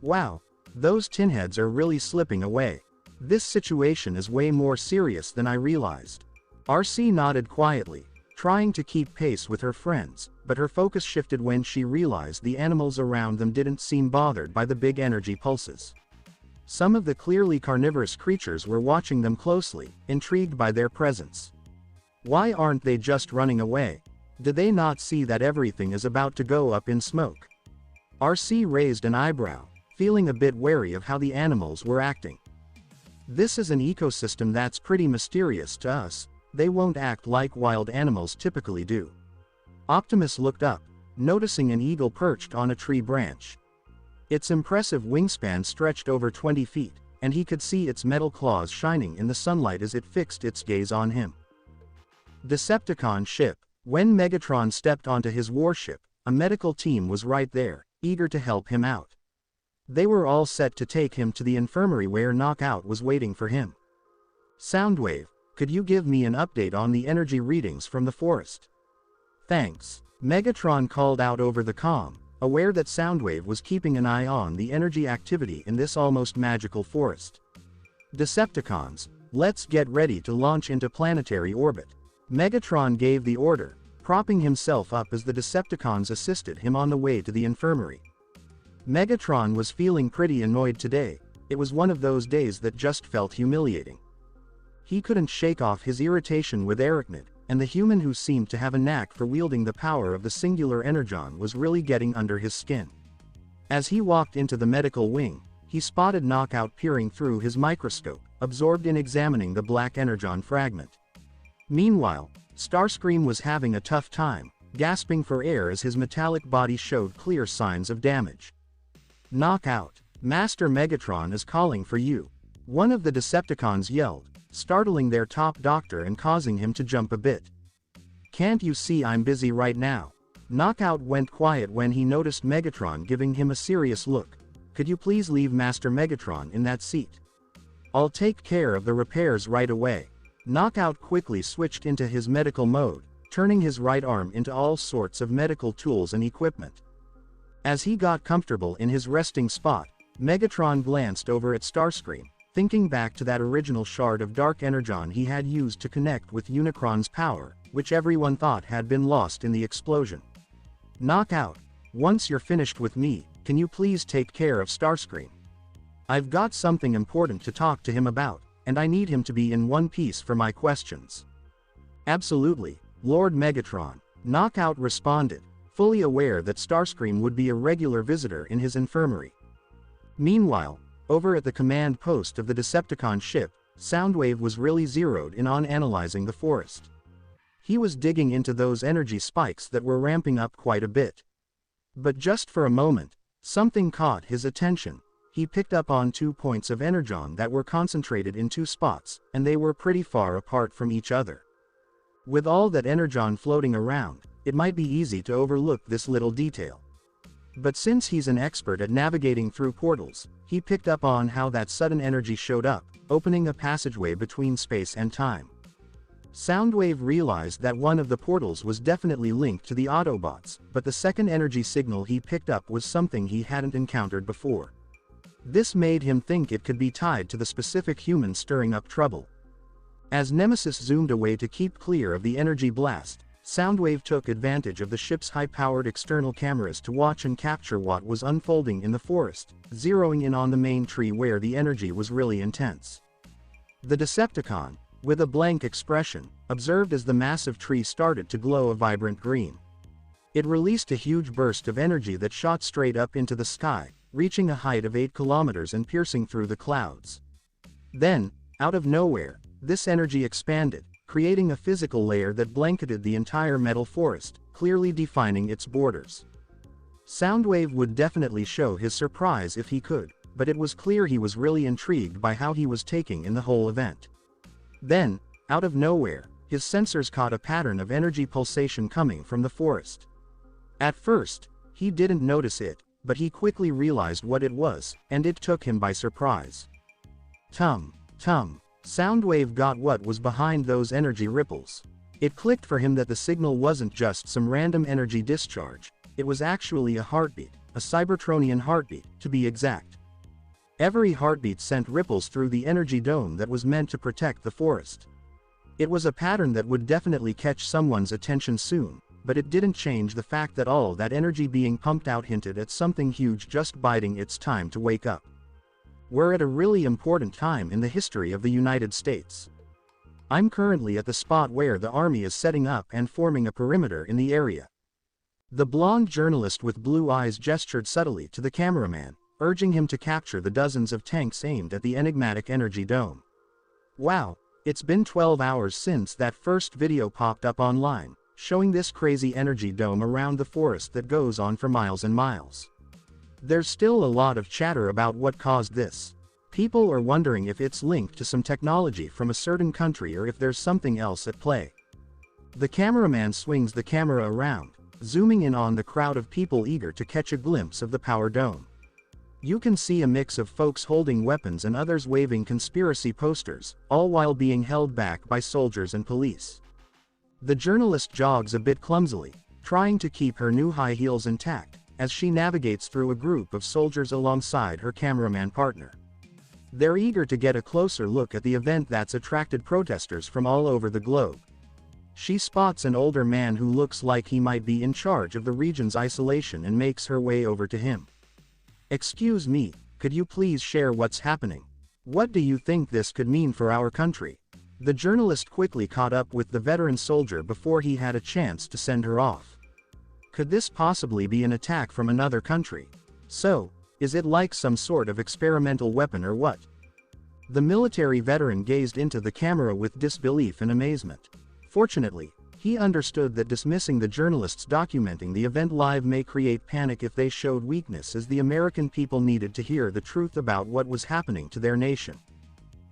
Wow, those tinheads are really slipping away. This situation is way more serious than I realized. RC nodded quietly, trying to keep pace with her friends, but her focus shifted when she realized the animals around them didn't seem bothered by the big energy pulses. Some of the clearly carnivorous creatures were watching them closely, intrigued by their presence. Why aren't they just running away? Did they not see that everything is about to go up in smoke? RC raised an eyebrow, feeling a bit wary of how the animals were acting. This is an ecosystem that's pretty mysterious to us. They won't act like wild animals typically do. Optimus looked up, noticing an eagle perched on a tree branch. Its impressive wingspan stretched over 20 feet, and he could see its metal claws shining in the sunlight as it fixed its gaze on him. Decepticon ship. When Megatron stepped onto his warship, a medical team was right there, eager to help him out. They were all set to take him to the infirmary where Knockout was waiting for him. Soundwave, could you give me an update on the energy readings from the forest? Thanks. Megatron called out over the comm, aware that Soundwave was keeping an eye on the energy activity in this almost magical forest. Decepticons, let's get ready to launch into planetary orbit. Megatron gave the order, propping himself up as the Decepticons assisted him on the way to the infirmary. Megatron was feeling pretty annoyed today. It was one of those days that just felt humiliating. He couldn't shake off his irritation with Arachnid, and the human who seemed to have a knack for wielding the power of the singular energon was really getting under his skin. As he walked into the medical wing, he spotted Knockout peering through his microscope, absorbed in examining the black energon fragment. Meanwhile, Starscream was having a tough time, gasping for air as his metallic body showed clear signs of damage. Knockout, Master Megatron is calling for you. One of the Decepticons yelled, startling their top doctor and causing him to jump a bit. Can't you see I'm busy right now? Knockout went quiet when he noticed Megatron giving him a serious look. Could you please leave Master Megatron in that seat? I'll take care of the repairs right away. Knockout quickly switched into his medical mode, turning his right arm into all sorts of medical tools and equipment. As he got comfortable in his resting spot, Megatron glanced over at Starscream, thinking back to that original shard of dark energon he had used to connect with Unicron's power, which everyone thought had been lost in the explosion. Knockout, once you're finished with me, can you please take care of Starscream? I've got something important to talk to him about, and I need him to be in one piece for my questions." "Absolutely, Lord Megatron," Knockout responded, fully aware that Starscream would be a regular visitor in his infirmary. Meanwhile, over at the command post of the Decepticon ship, Soundwave was really zeroed in on analyzing the forest. He was digging into those energy spikes that were ramping up quite a bit. But just for a moment, something caught his attention. He picked up on 2 points of energon that were concentrated in 2 spots, and they were pretty far apart from each other. With all that energon floating around, it might be easy to overlook this little detail. But since he's an expert at navigating through portals, he picked up on how that sudden energy showed up, opening a passageway between space and time. Soundwave realized that one of the portals was definitely linked to the Autobots, but the second energy signal he picked up was something he hadn't encountered before. This made him think it could be tied to the specific human stirring up trouble. As Nemesis zoomed away to keep clear of the energy blast, Soundwave took advantage of the ship's high-powered external cameras to watch and capture what was unfolding in the forest, zeroing in on the main tree where the energy was really intense. The Decepticon, with a blank expression, observed as the massive tree started to glow a vibrant green. It released a huge burst of energy that shot straight up into the sky, reaching a height of 8 kilometers and piercing through the clouds. Then, out of nowhere, this energy expanded, creating a physical layer that blanketed the entire metal forest, clearly defining its borders. Soundwave would definitely show his surprise if he could, but it was clear he was really intrigued by how he was taking in the whole event. Then, out of nowhere, his sensors caught a pattern of energy pulsation coming from the forest. At first, he didn't notice it, but he quickly realized what it was, and it took him by surprise. Tum. Soundwave got what was behind those energy ripples. It clicked for him that the signal wasn't just some random energy discharge, it was actually a heartbeat, a Cybertronian heartbeat, to be exact. Every heartbeat sent ripples through the energy dome that was meant to protect the forest. It was a pattern that would definitely catch someone's attention soon, but it didn't change the fact that all that energy being pumped out hinted at something huge just biding its time to wake up. We're at a really important time in the history of the United States. I'm currently at the spot where the army is setting up and forming a perimeter in the area. The blonde journalist with blue eyes gestured subtly to the cameraman, urging him to capture the dozens of tanks aimed at the enigmatic energy dome. Wow, it's been 12 hours since that first video popped up online, showing this crazy energy dome around the forest that goes on for miles and miles. There's still a lot of chatter about what caused this. People are wondering if it's linked to some technology from a certain country or if there's something else at play. The cameraman swings the camera around, zooming in on the crowd of people eager to catch a glimpse of the power dome. You can see a mix of folks holding weapons and others waving conspiracy posters, all while being held back by soldiers and police. The journalist jogs a bit clumsily, trying to keep her new high heels intact, as she navigates through a group of soldiers alongside her cameraman partner. They're eager to get a closer look at the event that's attracted protesters from all over the globe. She spots an older man who looks like he might be in charge of the region's isolation and makes her way over to him. "Excuse me, could you please share what's happening? What do you think this could mean for our country?" The journalist quickly caught up with the veteran soldier before he had a chance to send her off. Could this possibly be an attack from another country? So, is it like some sort of experimental weapon or what? The military veteran gazed into the camera with disbelief and amazement. Fortunately, he understood that dismissing the journalists documenting the event live may create panic if they showed weakness, as the American people needed to hear the truth about what was happening to their nation.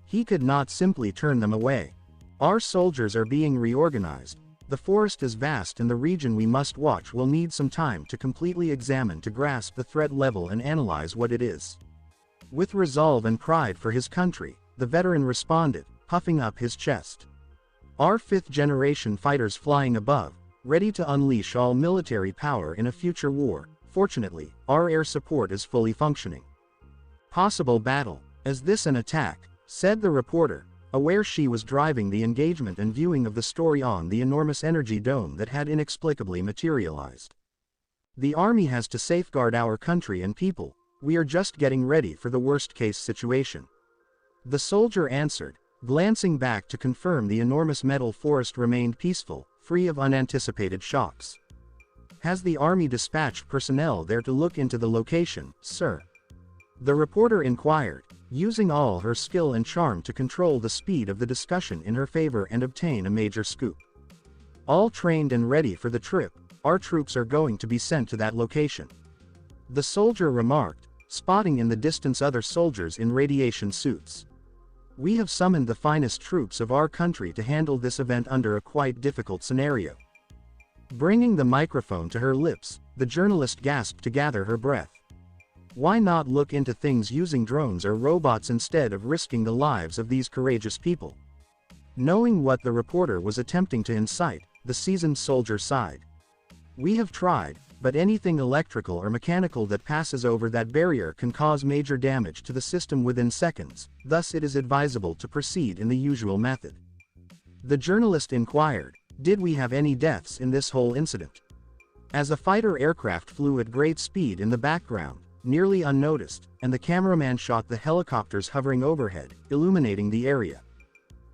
He could not simply turn them away. "Our soldiers are being reorganized. The forest is vast and the region we must watch will need some time to completely examine to grasp the threat level and analyze what it is." With resolve and pride for his country, the veteran responded, puffing up his chest. "Our 5th-generation fighters flying above, ready to unleash all military power in a future war. Fortunately, our air support is fully functioning." "Possible battle. Is this an attack?" said the reporter, aware she was driving the engagement and viewing of the story on the enormous energy dome that had inexplicably materialized. "The army has to safeguard our country and people. We are just getting ready for the worst-case situation. The soldier answered, glancing back to confirm the enormous metal forest remained peaceful, free of unanticipated shocks. Has the army dispatched personnel there to look into the location, sir? The reporter inquired, using all her skill and charm to control the speed of the discussion in her favor and obtain a major scoop. All trained and ready for the trip, our troops are going to be sent to that location. The soldier remarked, spotting in the distance other soldiers in radiation suits. We have summoned the finest troops of our country to handle this event under a quite difficult scenario. Bringing the microphone to her lips, the journalist gasped to gather her breath. Why not look into things using drones or robots instead of risking the lives of these courageous people? Knowing what the reporter was attempting to incite, the seasoned soldier sighed. We have tried, but anything electrical or mechanical that passes over that barrier can cause major damage to the system within seconds, thus it is advisable to proceed in the usual method. The journalist inquired, did we have any deaths in this whole incident? As a fighter aircraft flew at great speed in the background, nearly unnoticed, and the cameraman shot the helicopters hovering overhead, illuminating the area.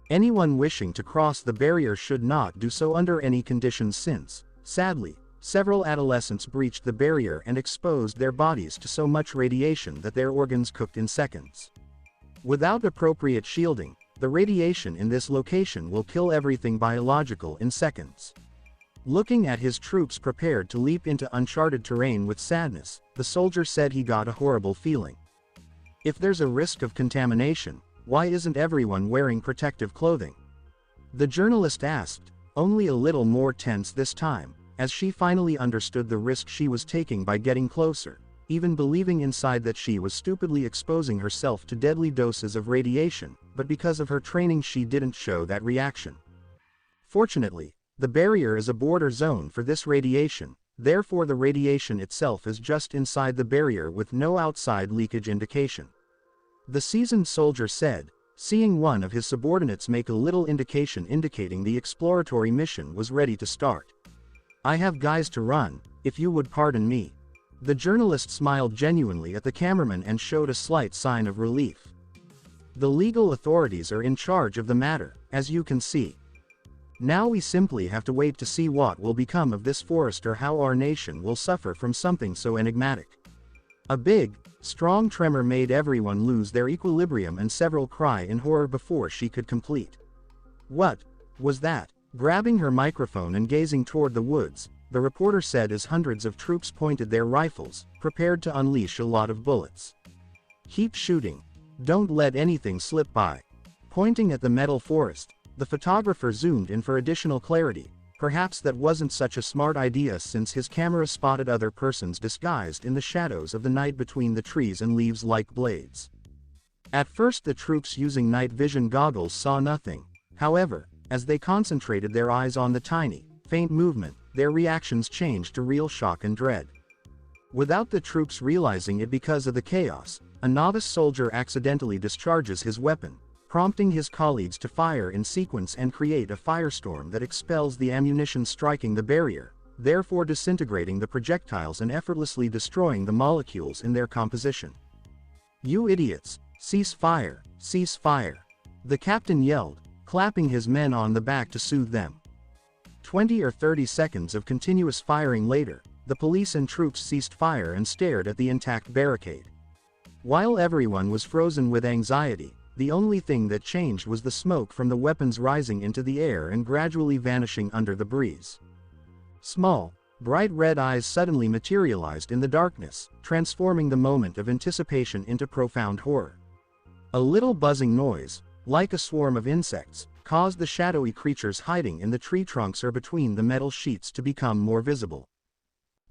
Anyone wishing to cross the barrier should not do so under any conditions since, sadly, several adolescents breached the barrier and exposed their bodies to so much radiation that their organs cooked in seconds. Without appropriate shielding, the radiation in this location will kill everything biological in seconds. Looking at his troops prepared to leap into uncharted terrain with sadness, the soldier said he got a horrible feeling. If there's a risk of contamination, why isn't everyone wearing protective clothing? The journalist asked, only a little more tense this time, as she finally understood the risk she was taking by getting closer, even believing inside that she was stupidly exposing herself to deadly doses of radiation, but because of her training she didn't show that reaction. Fortunately, the barrier is a border zone for this radiation, therefore the radiation itself is just inside the barrier with no outside leakage indication. The seasoned soldier said, seeing one of his subordinates make a little indication indicating the exploratory mission was ready to start. I have guys to run, if you would pardon me. The journalist smiled genuinely at the cameraman and showed a slight sign of relief. The legal authorities are in charge of the matter, as you can see. Now we simply have to wait to see what will become of this forest or how our nation will suffer from something so enigmatic. A big, strong tremor made everyone lose their equilibrium and several cry in horror before she could complete. What was that? Grabbing her microphone and gazing toward the woods, the reporter said as hundreds of troops pointed their rifles, prepared to unleash a lot of bullets. Keep shooting. Don't let anything slip by. Pointing at the metal forest, the photographer zoomed in for additional clarity. Perhaps that wasn't such a smart idea since his camera spotted other persons disguised in the shadows of the night between the trees and leaves like blades. At first the troops using night vision goggles saw nothing. However, as they concentrated their eyes on the tiny, faint movement, their reactions changed to real shock and dread. Without the troops realizing it because of the chaos, a novice soldier accidentally discharges his weapon, prompting his colleagues to fire in sequence and create a firestorm that expels the ammunition striking the barrier, therefore disintegrating the projectiles and effortlessly destroying the molecules in their composition. You idiots, cease fire, cease fire. The captain yelled, clapping his men on the back to soothe them. 20 or 30 seconds of continuous firing later, the police and troops ceased fire and stared at the intact barricade. While everyone was frozen with anxiety, the only thing that changed was the smoke from the weapons rising into the air and gradually vanishing under the breeze. Small, bright red eyes suddenly materialized in the darkness, transforming the moment of anticipation into profound horror. A little buzzing noise, like a swarm of insects, caused the shadowy creatures hiding in the tree trunks or between the metal sheets to become more visible.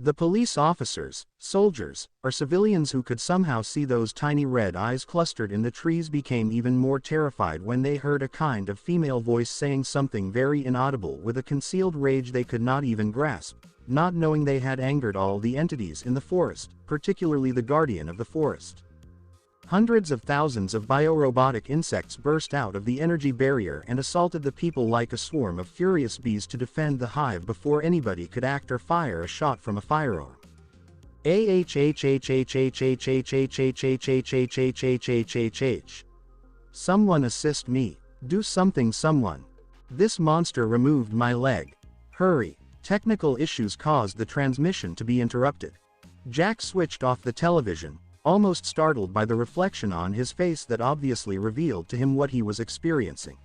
The police officers, soldiers, or civilians who could somehow see those tiny red eyes clustered in the trees became even more terrified when they heard a kind of female voice saying something very inaudible with a concealed rage they could not even grasp, not knowing they had angered all the entities in the forest, particularly the guardian of the forest. Hundreds of thousands of biorobotic insects burst out of the energy barrier and assaulted the people like a swarm of furious bees to defend the hive before anybody could act or fire a shot from a firearm. Someone assist me. Do something, someone. This monster removed my leg. Hurry. Technical issues caused the transmission to be interrupted. Jack switched off the television, almost startled by the reflection on his face that obviously revealed to him what he was experiencing.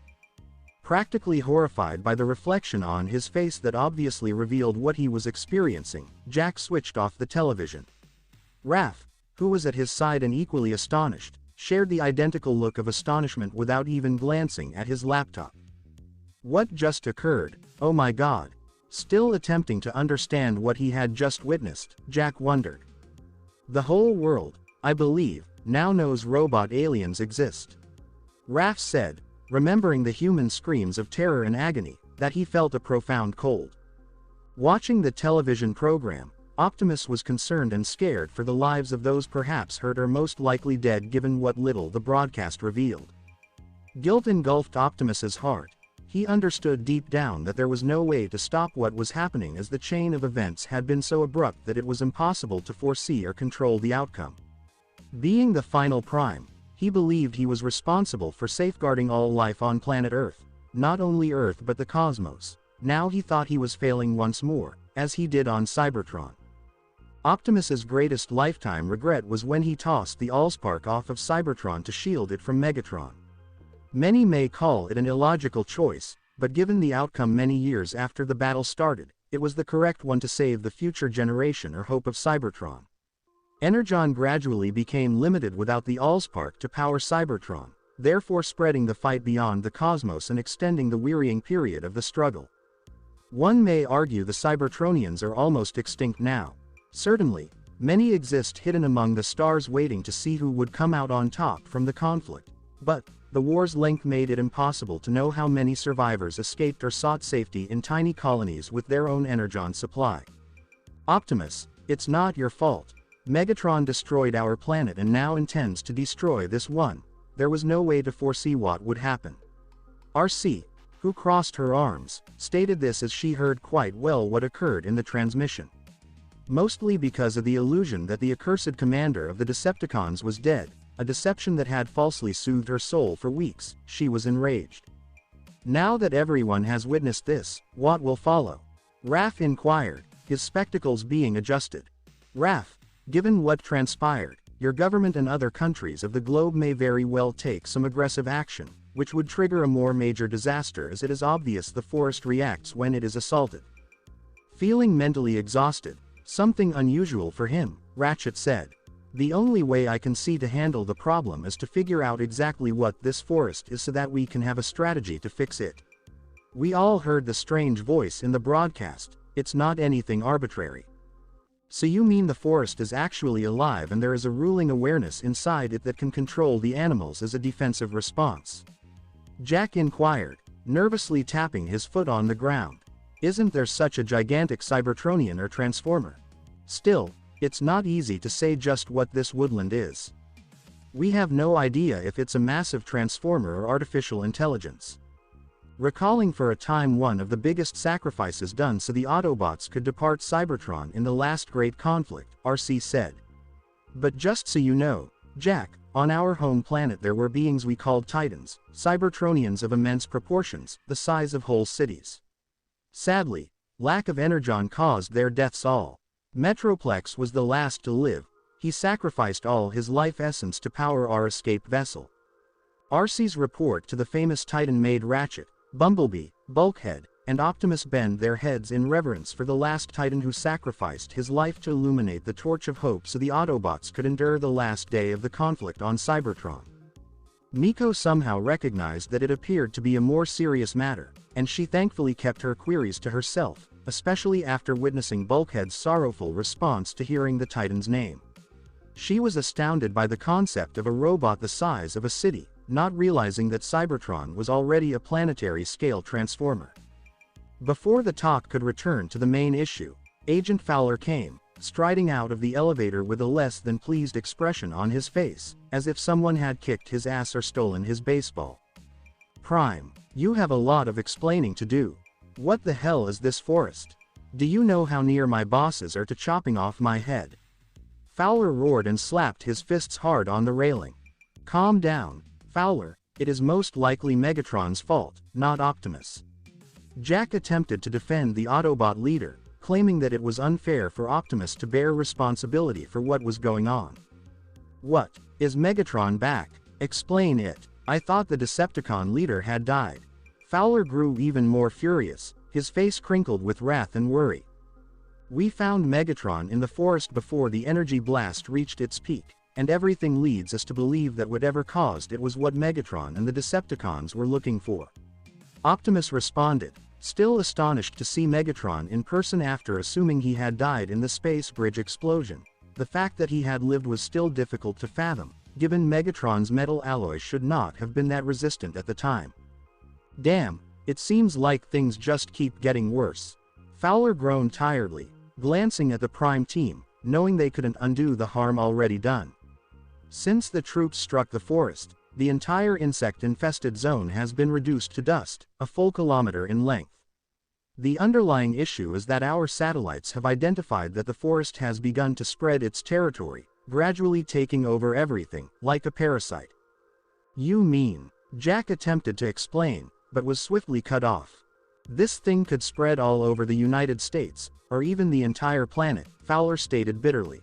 Practically horrified by the reflection on his face that obviously revealed what he was experiencing, Jack switched off the television. Raph, who was at his side and equally astonished, shared the identical look of astonishment without even glancing at his laptop. What just occurred? Oh my God. Still attempting to understand what he had just witnessed, Jack wondered. The whole world, I believe, now knows robot aliens exist. Raph said, remembering the human screams of terror and agony, that he felt a profound cold. Watching the television program, Optimus was concerned and scared for the lives of those perhaps hurt or most likely dead given what little the broadcast revealed. Guilt engulfed Optimus's heart. He understood deep down that there was no way to stop what was happening as the chain of events had been so abrupt that it was impossible to foresee or control the outcome. Being the final prime, he believed he was responsible for safeguarding all life on planet Earth, not only Earth but the cosmos. Now he thought he was failing once more, as he did on Cybertron. Optimus's greatest lifetime regret was when he tossed the Allspark off of Cybertron to shield it from Megatron. Many may call it an illogical choice, but given the outcome many years after the battle started, it was the correct one to save the future generation or hope of Cybertron. Energon gradually became limited without the Allspark to power Cybertron, therefore spreading the fight beyond the cosmos and extending the wearying period of the struggle. One may argue the Cybertronians are almost extinct now. Certainly, many exist hidden among the stars waiting to see who would come out on top from the conflict, but the war's length made it impossible to know how many survivors escaped or sought safety in tiny colonies with their own energon supply. Optimus, it's not your fault. Megatron destroyed our planet and now intends to destroy this one. There was no way to foresee what would happen. RC, who crossed her arms, stated this as she heard quite well what occurred in the transmission. Mostly because of the illusion that the accursed commander of the Decepticons was dead, a deception that had falsely soothed her soul for weeks, she was enraged. Now that everyone has witnessed this, what will follow? Raph inquired, his spectacles being adjusted. Raph, given what transpired, your government and other countries of the globe may very well take some aggressive action, which would trigger a more major disaster as it is obvious the forest reacts when it is assaulted. Feeling mentally exhausted, something unusual for him, Ratchet said. The only way I can see to handle the problem is to figure out exactly what this forest is so that we can have a strategy to fix it. We all heard the strange voice in the broadcast. It's not anything arbitrary. So you mean the forest is actually alive and there is a ruling awareness inside it that can control the animals as a defensive response? Jack inquired, nervously tapping his foot on the ground. Isn't there such a gigantic Cybertronian or Transformer? Still, it's not easy to say just what this woodland is. We have no idea if it's a massive transformer or artificial intelligence. Recalling for a time one of the biggest sacrifices done so the Autobots could depart Cybertron in the last great conflict, RC said. But just so you know, Jack, on our home planet there were beings we called Titans, Cybertronians of immense proportions, the size of whole cities. Sadly, lack of energon caused their deaths all. Metroplex was the last to live. He sacrificed all his life essence to power our escape vessel. RC's report to the famous Titan made Ratchet, Bumblebee, Bulkhead, and Optimus bend their heads in reverence for the last Titan who sacrificed his life to illuminate the torch of hope so the Autobots could endure the last day of the conflict on Cybertron. Miko somehow recognized that it appeared to be a more serious matter, and she thankfully kept her queries to herself, especially after witnessing Bulkhead's sorrowful response to hearing the Titan's name. She was astounded by the concept of a robot the size of a city, not realizing that Cybertron was already a planetary-scale transformer. Before the talk could return to the main issue, Agent Fowler came, striding out of the elevator with a less than pleased expression on his face, as if someone had kicked his ass or stolen his baseball. Prime, you have a lot of explaining to do. What the hell is this forest? Do you know how near my bosses are to chopping off my head? Fowler roared and slapped his fists hard on the railing. Calm down, Fowler, it is most likely Megatron's fault, not Optimus. Jack attempted to defend the Autobot leader, claiming that it was unfair for Optimus to bear responsibility for what was going on. What? Is Megatron back? Explain it. I thought the Decepticon leader had died. Fowler grew even more furious, his face crinkled with wrath and worry. We found Megatron in the forest before the energy blast reached its peak, and everything leads us to believe that whatever caused it was what Megatron and the Decepticons were looking for. Optimus responded, still astonished to see Megatron in person after assuming he had died in the space bridge explosion. The fact that he had lived was still difficult to fathom, given Megatron's metal alloy should not have been that resistant at the time. Damn, it seems like things just keep getting worse. Fowler groaned tiredly, glancing at the Prime team, knowing they couldn't undo the harm already done. Since the troops struck the forest, the entire insect-infested zone has been reduced to dust, a full kilometer in length. The underlying issue is that our satellites have identified that the forest has begun to spread its territory, gradually taking over everything, like a parasite. You mean? Jack attempted to explain, but was swiftly cut off. This thing could spread all over the United States, or even the entire planet, Fowler stated bitterly.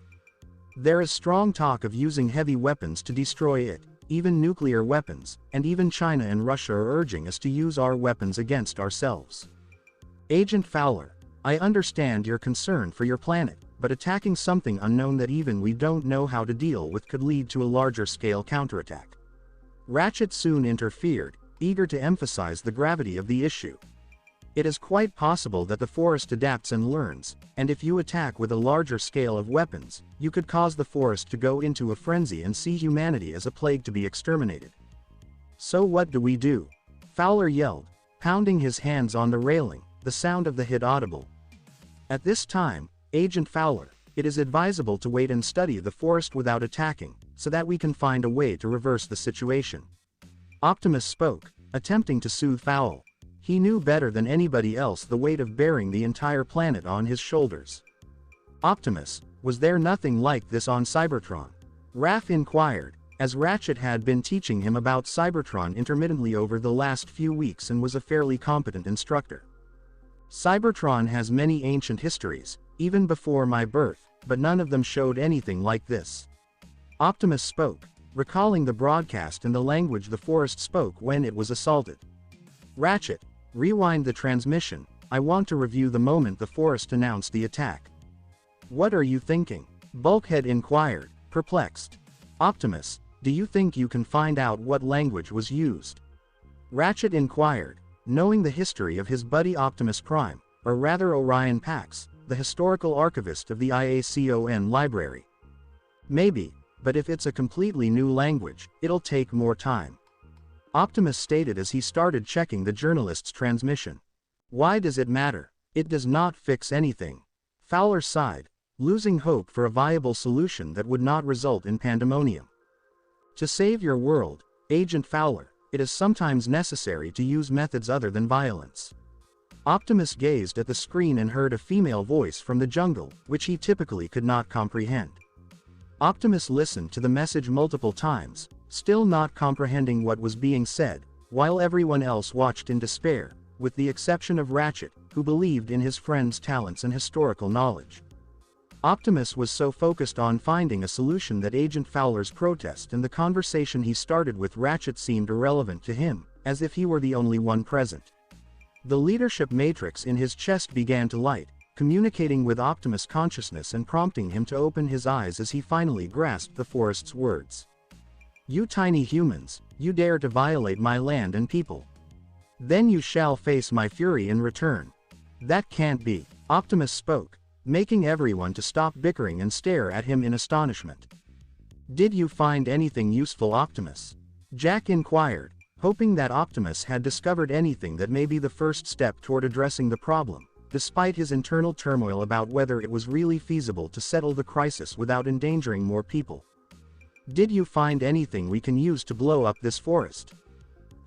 There is strong talk of using heavy weapons to destroy it, even nuclear weapons, and even China and Russia are urging us to use our weapons against ourselves. Agent Fowler, I understand your concern for your planet, but attacking something unknown that even we don't know how to deal with could lead to a larger-scale counterattack. Ratchet soon interfered, eager to emphasize the gravity of the issue. It is quite possible that the forest adapts and learns, and if you attack with a larger scale of weapons, you could cause the forest to go into a frenzy and see humanity as a plague to be exterminated. So what do we do? Fowler yelled, pounding his hands on the railing, the sound of the hit audible. At this time, Agent Fowler, it is advisable to wait and study the forest without attacking, so that we can find a way to reverse the situation. Optimus spoke, attempting to soothe Fowler. He knew better than anybody else the weight of bearing the entire planet on his shoulders. Optimus, was there nothing like this on Cybertron? Raph inquired, as Ratchet had been teaching him about Cybertron intermittently over the last few weeks and was a fairly competent instructor. Cybertron has many ancient histories, even before my birth, but none of them showed anything like this. Optimus spoke, recalling the broadcast and the language the forest spoke when it was assaulted. Ratchet, rewind the transmission, I want to review the moment the forest announced the attack. What are you thinking? Bulkhead inquired, perplexed. Optimus, do you think you can find out what language was used? Ratchet inquired, knowing the history of his buddy Optimus Prime, or rather Orion Pax, the historical archivist of the IACON library. Maybe, but if it's a completely new language, it'll take more time. Optimus stated as he started checking the journalist's transmission. Why does it matter? It does not fix anything. Fowler sighed, losing hope for a viable solution that would not result in pandemonium. To save your world, Agent Fowler, it is sometimes necessary to use methods other than violence. Optimus gazed at the screen and heard a female voice from the jungle, which he typically could not comprehend. Optimus listened to the message multiple times, still not comprehending what was being said, while everyone else watched in despair, with the exception of Ratchet, who believed in his friend's talents and historical knowledge. Optimus was so focused on finding a solution that Agent Fowler's protest and the conversation he started with Ratchet seemed irrelevant to him, as if he were the only one present. The leadership matrix in his chest began to light, communicating with Optimus' consciousness and prompting him to open his eyes as he finally grasped the forest's words. You tiny humans, you dare to violate my land and people. Then you shall face my fury in return. That can't be. Optimus spoke, making everyone to stop bickering and stare at him in astonishment. Did you find anything useful, Optimus? Jack inquired, hoping that Optimus had discovered anything that may be the first step toward addressing the problem, despite his internal turmoil about whether it was really feasible to settle the crisis without endangering more people. Did you find anything we can use to blow up this forest?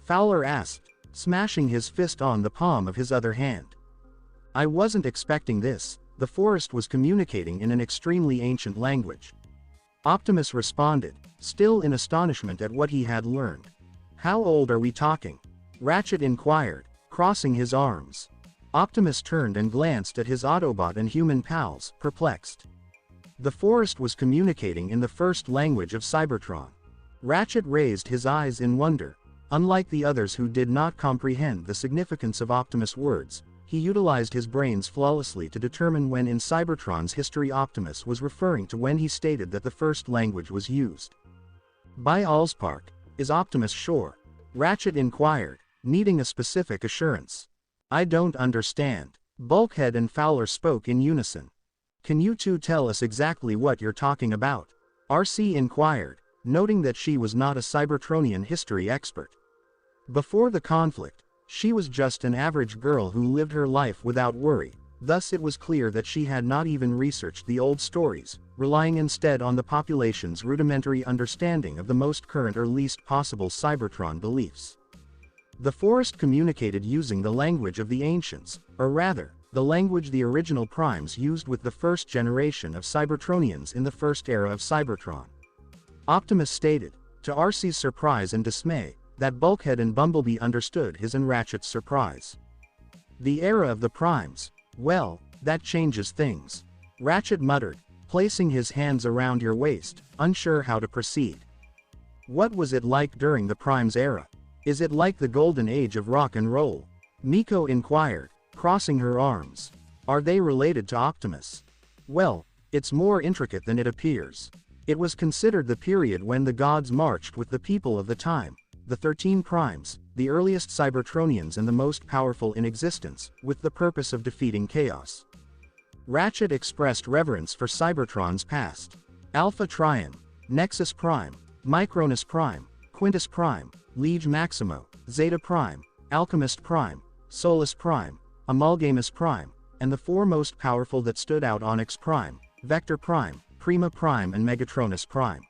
Fowler asked, smashing his fist on the palm of his other hand. I wasn't expecting this. The forest was communicating in an extremely ancient language. Optimus responded, still in astonishment at what he had learned. How old are we talking? Ratchet inquired, crossing his arms. Optimus turned and glanced at his Autobot and human pals, perplexed. The forest was communicating in the first language of Cybertron. Ratchet raised his eyes in wonder. Unlike the others who did not comprehend the significance of Optimus' words, he utilized his brains flawlessly to determine when in Cybertron's history Optimus was referring to when he stated that the first language was used. By Allspark, is Optimus sure? Ratchet inquired, needing a specific assurance. I don't understand. Bulkhead and Fowler spoke in unison. Can you two tell us exactly what you're talking about? RC inquired, noting that she was not a Cybertronian history expert. Before the conflict, she was just an average girl who lived her life without worry, thus it was clear that she had not even researched the old stories, relying instead on the population's rudimentary understanding of the most current or least possible Cybertron beliefs. The forest communicated using the language of the ancients, or rather, the language the original primes used with the first generation of Cybertronians in the first era of Cybertron. Optimus stated, to RC's surprise and dismay, that Bulkhead and Bumblebee understood his and Ratchet's surprise. The era of the primes, well, that changes things. Ratchet muttered, placing his hands around your waist, unsure how to proceed. What was it like during the primes era? Is it like the golden age of rock and roll? Miko inquired, crossing her arms. Are they related to Optimus? Well, it's more intricate than it appears. It was considered the period when the gods marched with the people of the time, the 13 primes, the earliest Cybertronians and the most powerful in existence, with the purpose of defeating chaos. Ratchet expressed reverence for Cybertron's past. Alpha Trion, Nexus Prime, Micronus Prime, Quintus Prime, Liege Maximo, Zeta Prime, Alchemist Prime, Solus Prime, Amalgamus Prime, and the four most powerful that stood out: Onyx Prime, Vector Prime, Prima Prime and Megatronus Prime.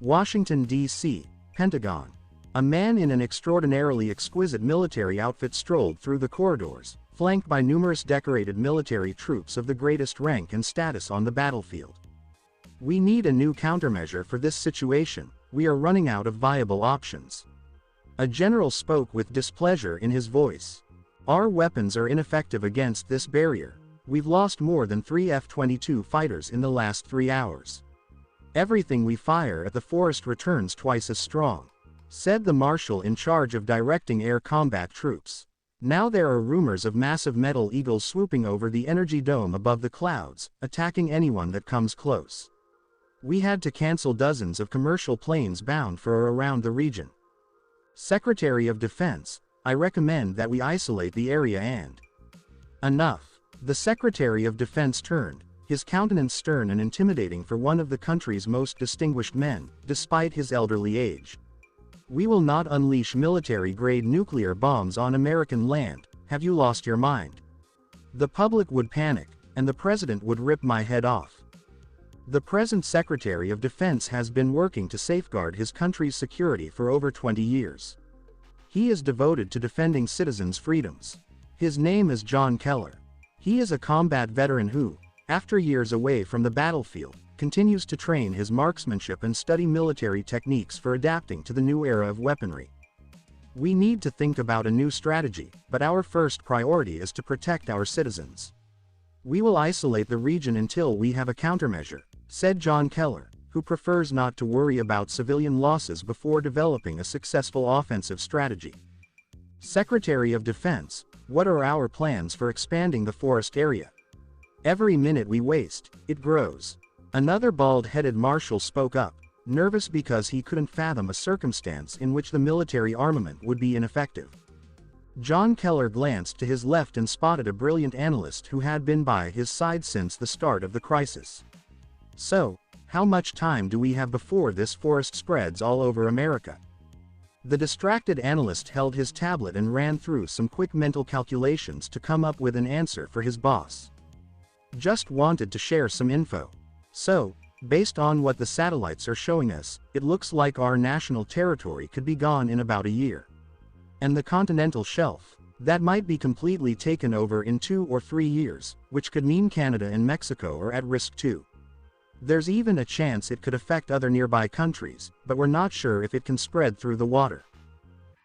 Washington, D.C., Pentagon. A man in an extraordinarily exquisite military outfit strolled through the corridors, flanked by numerous decorated military troops of the greatest rank and status on the battlefield. We need a new countermeasure for this situation, we are running out of viable options. A general spoke with displeasure in his voice. Our weapons are ineffective against this barrier. We've lost more than 3 F-22 fighters in the last 3 hours. Everything we fire at the forest returns twice as strong, said the marshal in charge of directing air combat troops. Now there are rumors of massive metal eagles swooping over the energy dome above the clouds, attacking anyone that comes close. We had to cancel dozens of commercial planes bound for or around the region. Secretary of Defense, I recommend that we isolate the area and... Enough. The Secretary of Defense turned, his countenance stern and intimidating for one of the country's most distinguished men, despite his elderly age. We will not unleash military-grade nuclear bombs on American land, have you lost your mind? The public would panic, and the president would rip my head off. The present Secretary of Defense has been working to safeguard his country's security for over 20 years. He is devoted to defending citizens' freedoms. His name is John Keller. He is a combat veteran who, after years away from the battlefield, continues to train his marksmanship and study military techniques for adapting to the new era of weaponry. We need to think about a new strategy, but our first priority is to protect our citizens. We will isolate the region until we have a countermeasure, said John Keller, who prefers not to worry about civilian losses before developing a successful offensive strategy. Secretary of Defense, what are our plans for expanding the forest area? Every minute we waste, it grows. Another bald-headed marshal spoke up, nervous because he couldn't fathom a circumstance in which the military armament would be ineffective. John Keller glanced to his left and spotted a brilliant analyst who had been by his side since the start of the crisis. So, how much time do we have before this forest spreads all over America? The distracted analyst held his tablet and ran through some quick mental calculations to come up with an answer for his boss. Just wanted to share some info. So, based on what the satellites are showing us, it looks like our national territory could be gone in about a year. And the continental shelf, that might be completely taken over in 2 or 3 years, which could mean Canada and Mexico are at risk too. There's even a chance it could affect other nearby countries, but we're not sure if it can spread through the water.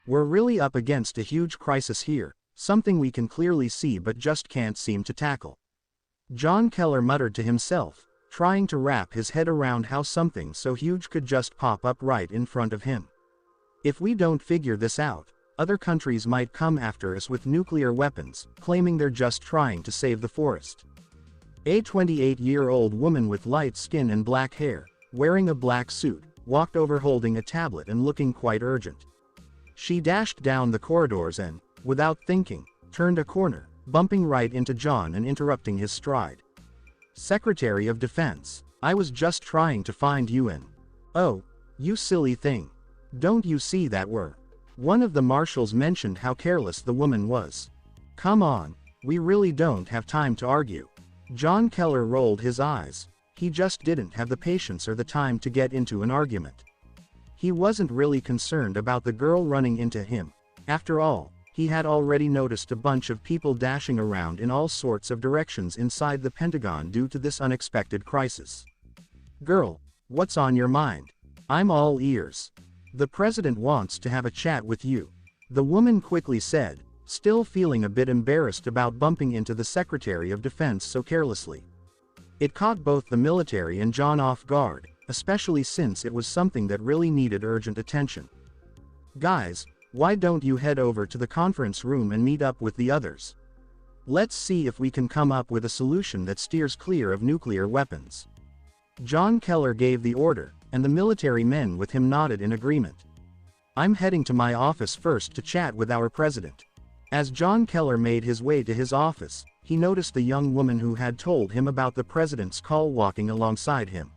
We're really up against a huge crisis here, something we can clearly see but just can't seem to tackle. John Keller muttered to himself, trying to wrap his head around how something so huge could just pop up right in front of him. If we don't figure this out, other countries might come after us with nuclear weapons, claiming they're just trying to save the forest. A 28-year-old woman with light skin and black hair, wearing a black suit, walked over holding a tablet and looking quite urgent. She dashed down the corridors and, without thinking, turned a corner, bumping right into John and interrupting his stride. "Secretary of Defense, I was just trying to find you in." "Oh, you silly thing. Don't you see that we're..." One of the marshals mentioned how careless the woman was. "Come on, we really don't have time to argue." John Keller rolled his eyes. He just didn't have the patience or the time to get into an argument. He wasn't really concerned about the girl running into him. After all, he had already noticed a bunch of people dashing around in all sorts of directions inside the Pentagon due to this unexpected crisis. "Girl, what's on your mind? I'm all ears." "The president wants to have a chat with you," the woman quickly said, still feeling a bit embarrassed about bumping into the Secretary of Defense so carelessly. It caught both the military and John off guard, especially since it was something that really needed urgent attention. "Guys, why don't you head over to the conference room and meet up with the others? Let's see if we can come up with a solution that steers clear of nuclear weapons." John Keller gave the order, and the military men with him nodded in agreement. "I'm heading to my office first to chat with our president." As John Keller made his way to his office, he noticed the young woman who had told him about the president's call walking alongside him.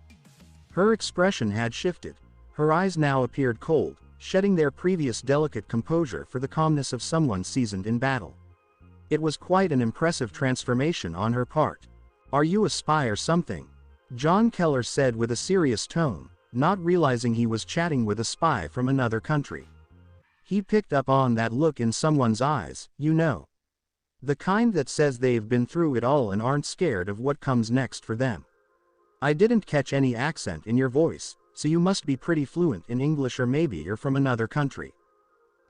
Her expression had shifted. Her eyes now appeared cold, shedding their previous delicate composure for the calmness of someone seasoned in battle. It was quite an impressive transformation on her part. "Are you a spy or something?" John Keller said with a serious tone, not realizing he was chatting with a spy from another country. He picked up on that look in someone's eyes, you know. The kind that says they've been through it all and aren't scared of what comes next for them. "I didn't catch any accent in your voice, so you must be pretty fluent in English, or maybe you're from another country.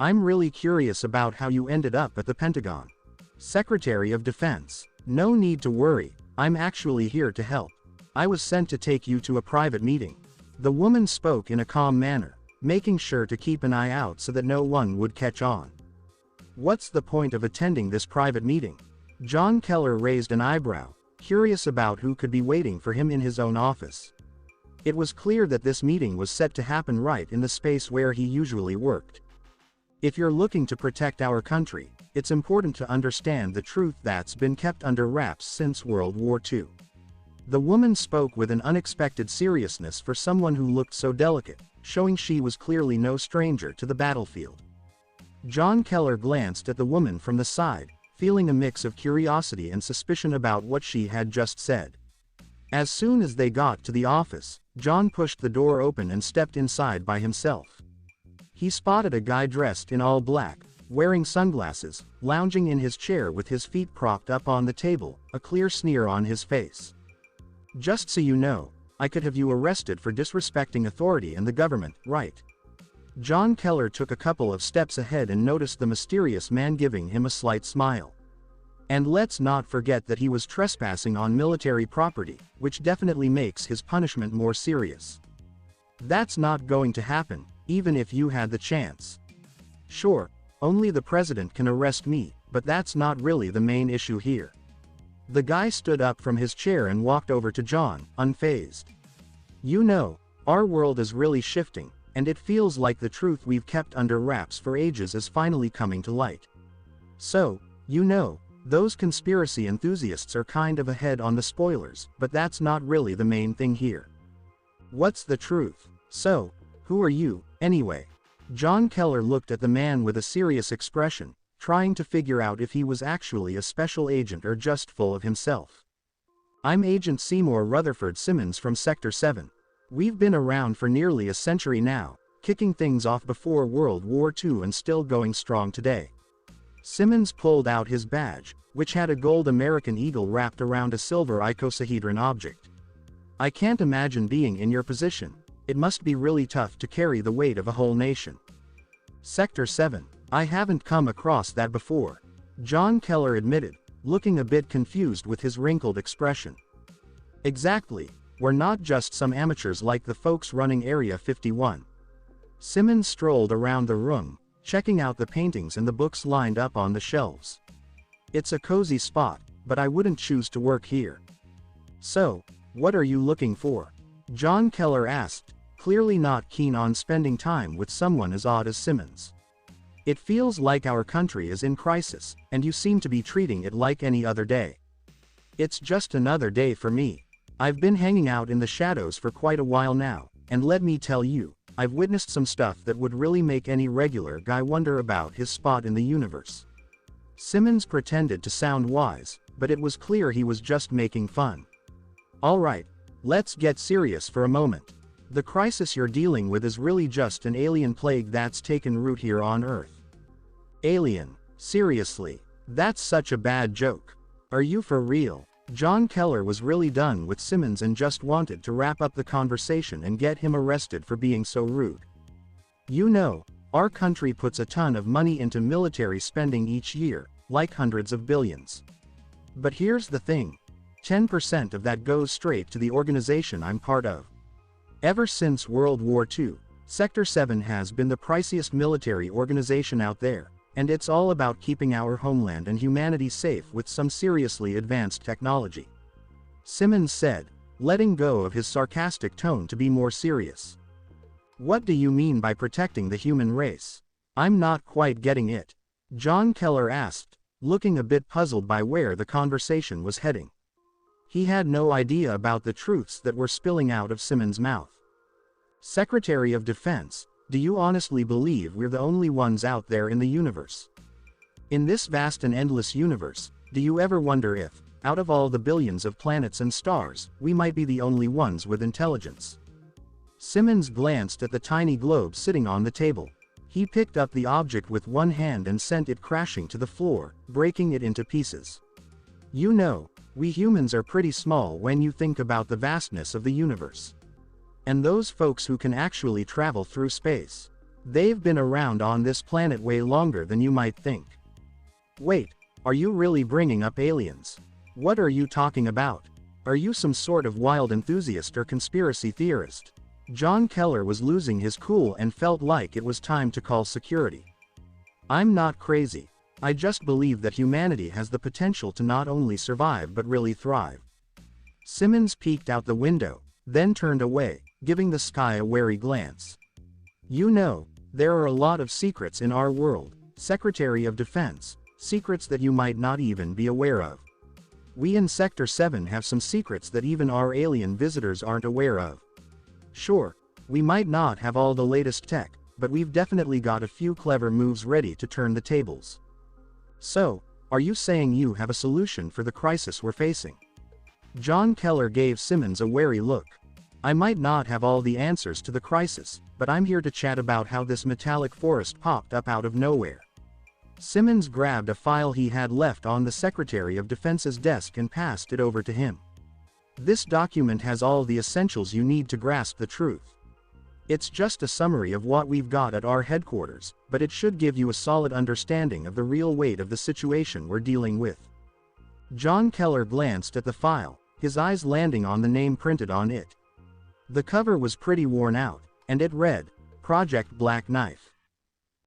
I'm really curious about how you ended up at the Pentagon." "Secretary of Defense, no need to worry, I'm actually here to help. I was sent to take you to a private meeting." The woman spoke in a calm manner, making sure to keep an eye out so that no one would catch on. "What's the point of attending this private meeting?" John Keller raised an eyebrow, curious about who could be waiting for him in his own office. It was clear that this meeting was set to happen right in the space where he usually worked. "If you're looking to protect our country, it's important to understand the truth that's been kept under wraps since World War II." The woman spoke with an unexpected seriousness for someone who looked so delicate, showing she was clearly no stranger to the battlefield. John Keller glanced at the woman from the side, feeling a mix of curiosity and suspicion about what she had just said. As soon as they got to the office, John pushed the door open and stepped inside by himself. He spotted a guy dressed in all black, wearing sunglasses, lounging in his chair with his feet propped up on the table, a clear sneer on his face. "Just so you know, I could have you arrested for disrespecting authority and the government, right?" John Keller took a couple of steps ahead and noticed the mysterious man giving him a slight smile. And let's not forget that he was trespassing on military property, which definitely makes his punishment more serious. "That's not going to happen, even if you had the chance." "Sure, only the president can arrest me, but that's not really the main issue here." The guy stood up from his chair and walked over to John, unfazed. "You know, our world is really shifting, and it feels like the truth we've kept under wraps for ages is finally coming to light. So, you know, those conspiracy enthusiasts are kind of ahead on the spoilers, but that's not really the main thing here. What's the truth? So, who are you, anyway?" John Keller looked at the man with a serious expression, trying to figure out if he was actually a special agent or just full of himself. "I'm Agent Seymour Rutherford Simmons from Sector 7. We've been around for nearly a century now, kicking things off before World War II and still going strong today." Simmons pulled out his badge, which had a gold American eagle wrapped around a silver icosahedron object. I can't imagine being in your position. It must be really tough to carry the weight of a whole nation. Sector 7. I haven't come across that before, John Keller admitted, looking a bit confused with his wrinkled expression. Exactly, we're not just some amateurs like the folks running Area 51. Simmons strolled around the room, checking out the paintings and the books lined up on the shelves. It's a cozy spot, but I wouldn't choose to work here. So, what are you looking for? John Keller asked, clearly not keen on spending time with someone as odd as Simmons. It feels like our country is in crisis, and you seem to be treating it like any other day. It's just another day for me. I've been hanging out in the shadows for quite a while now, and let me tell you, I've witnessed some stuff that would really make any regular guy wonder about his spot in the universe. Simmons pretended to sound wise, but it was clear he was just making fun. Alright, let's get serious for a moment. The crisis you're dealing with is really just an alien plague that's taken root here on Earth. Alien? Seriously? That's such a bad joke. Are you for real? John Keller was really done with Simmons and just wanted to wrap up the conversation and get him arrested for being so rude. You know, our country puts a ton of money into military spending each year, like hundreds of billions. But here's the thing. 10% of that goes straight to the organization I'm part of. Ever since World War II, Sector 7 has been the priciest military organization out there, and it's all about keeping our homeland and humanity safe with some seriously advanced technology. Simmons said, letting go of his sarcastic tone to be more serious. What do you mean by protecting the human race? I'm not quite getting it. John Keller asked, looking a bit puzzled by where the conversation was heading. He had no idea about the truths that were spilling out of Simmons' mouth. Secretary of Defense, do you honestly believe we're the only ones out there in the universe? In this vast and endless universe, do you ever wonder if, out of all the billions of planets and stars, we might be the only ones with intelligence? Simmons glanced at the tiny globe sitting on the table. He picked up the object with one hand and sent it crashing to the floor, breaking it into pieces. You know, we humans are pretty small when you think about the vastness of the universe. And those folks who can actually travel through space, they've been around on this planet way longer than you might think. Wait, are you really bringing up aliens? What are you talking about? Are you some sort of wild enthusiast or conspiracy theorist? John Keller was losing his cool and felt like it was time to call security. I'm not crazy. I just believe that humanity has the potential to not only survive but really thrive. Simmons peeked out the window, then turned away, giving the sky a wary glance. You know, there are a lot of secrets in our world, Secretary of Defense, secrets that you might not even be aware of. We in Sector 7 have some secrets that even our alien visitors aren't aware of. Sure, we might not have all the latest tech, but we've definitely got a few clever moves ready to turn the tables. So, are you saying you have a solution for the crisis we're facing? John Keller gave Simmons a wary look. I might not have all the answers to the crisis, but I'm here to chat about how this metallic forest popped up out of nowhere. Simmons grabbed a file he had left on the Secretary of Defense's desk and passed it over to him. This document has all the essentials you need to grasp the truth. It's just a summary of what we've got at our headquarters, but it should give you a solid understanding of the real weight of the situation we're dealing with. John Keller glanced at the file, his eyes landing on the name printed on it. The cover was pretty worn out, and it read, Project Black Knife.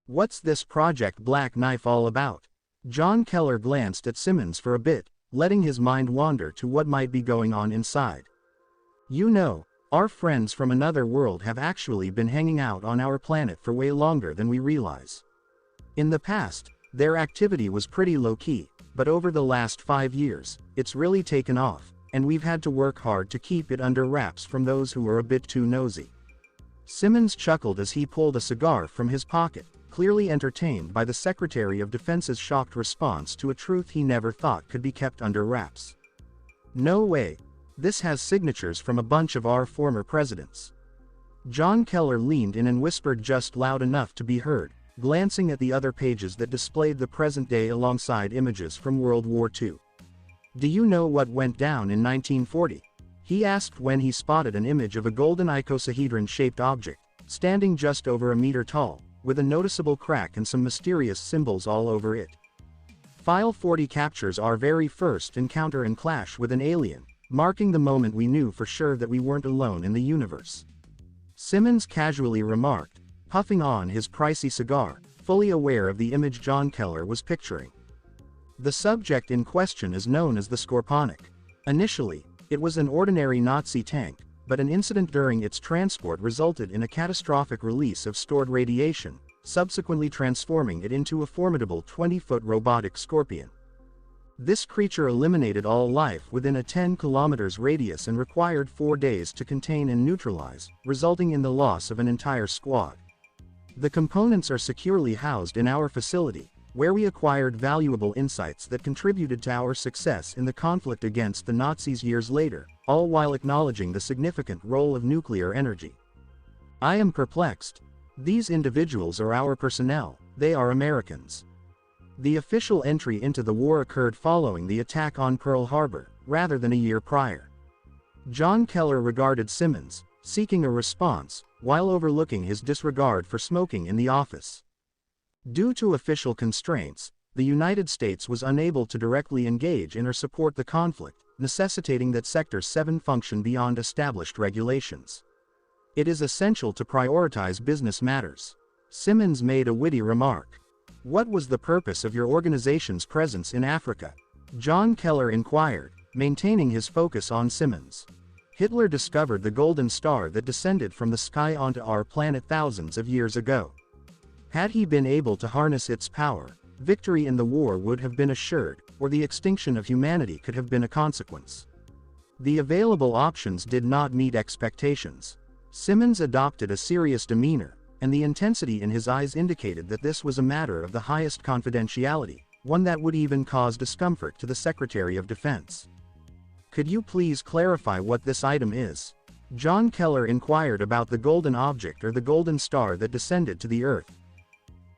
What's this Project Black Knife all about? John Keller glanced at Simmons for a bit, letting his mind wander to what might be going on inside. You know, our friends from another world have actually been hanging out on our planet for way longer than we realize. In the past, their activity was pretty low-key, but over the last 5 years, it's really taken off, and we've had to work hard to keep it under wraps from those who are a bit too nosy. Simmons chuckled as he pulled a cigar from his pocket, clearly entertained by the Secretary of Defense's shocked response to a truth he never thought could be kept under wraps. No way. This has signatures from a bunch of our former presidents. John Keller leaned in and whispered just loud enough to be heard, glancing at the other pages that displayed the present day alongside images from World War II. Do you know what went down in 1940? He asked when he spotted an image of a golden icosahedron-shaped object, standing just over a meter tall, with a noticeable crack and some mysterious symbols all over it. File 40 captures our very first encounter and clash with an alien, marking the moment we knew for sure that we weren't alone in the universe. Simmons casually remarked, puffing on his pricey cigar, fully aware of the image John Keller was picturing. The subject in question is known as the Scorponic. Initially, it was an ordinary Nazi tank, but an incident during its transport resulted in a catastrophic release of stored radiation, subsequently transforming it into a formidable 20-foot robotic scorpion. This creature eliminated all life within a 10 kilometers radius and required 4 days to contain and neutralize, resulting in the loss of an entire squad. The components are securely housed in our facility, where we acquired valuable insights that contributed to our success in the conflict against the Nazis years later, all while acknowledging the significant role of nuclear energy. I am perplexed. These individuals are our personnel, they are Americans. The official entry into the war occurred following the attack on Pearl Harbor, rather than a year prior. John Keller regarded Simmons, seeking a response, while overlooking his disregard for smoking in the office. Due to official constraints, the United States was unable to directly engage in or support the conflict, necessitating that Sector 7 function beyond established regulations. It is essential to prioritize business matters. Simmons made a witty remark. What was the purpose of your organization's presence in Africa? John Keller inquired, maintaining his focus on Simmons. Hitler discovered the golden star that descended from the sky onto our planet thousands of years ago. Had he been able to harness its power, victory in the war would have been assured, or the extinction of humanity could have been a consequence. The available options did not meet expectations. Simmons adopted a serious demeanor, and the intensity in his eyes indicated that this was a matter of the highest confidentiality, one that would even cause discomfort to the Secretary of Defense. Could you please clarify what this item is? John Keller inquired about the golden object or the golden star that descended to the Earth.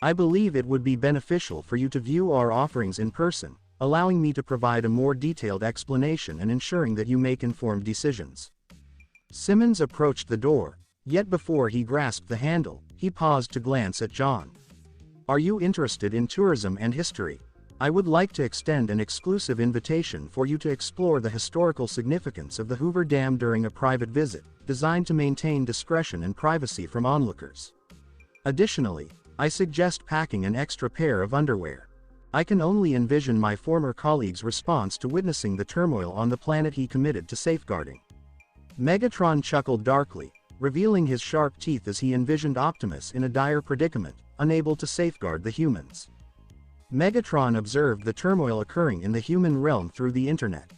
I believe it would be beneficial for you to view our offerings in person, allowing me to provide a more detailed explanation and ensuring that you make informed decisions. Simmons approached the door, yet before he grasped the handle, he paused to glance at John. Are you interested in tourism and history? I would like to extend an exclusive invitation for you to explore the historical significance of the Hoover Dam during a private visit, designed to maintain discretion and privacy from onlookers. Additionally, I suggest packing an extra pair of underwear. I can only envision my former colleague's response to witnessing the turmoil on the planet he committed to safeguarding. Megatron chuckled darkly, revealing his sharp teeth as he envisioned Optimus in a dire predicament, unable to safeguard the humans. Megatron observed the turmoil occurring in the human realm through the internet.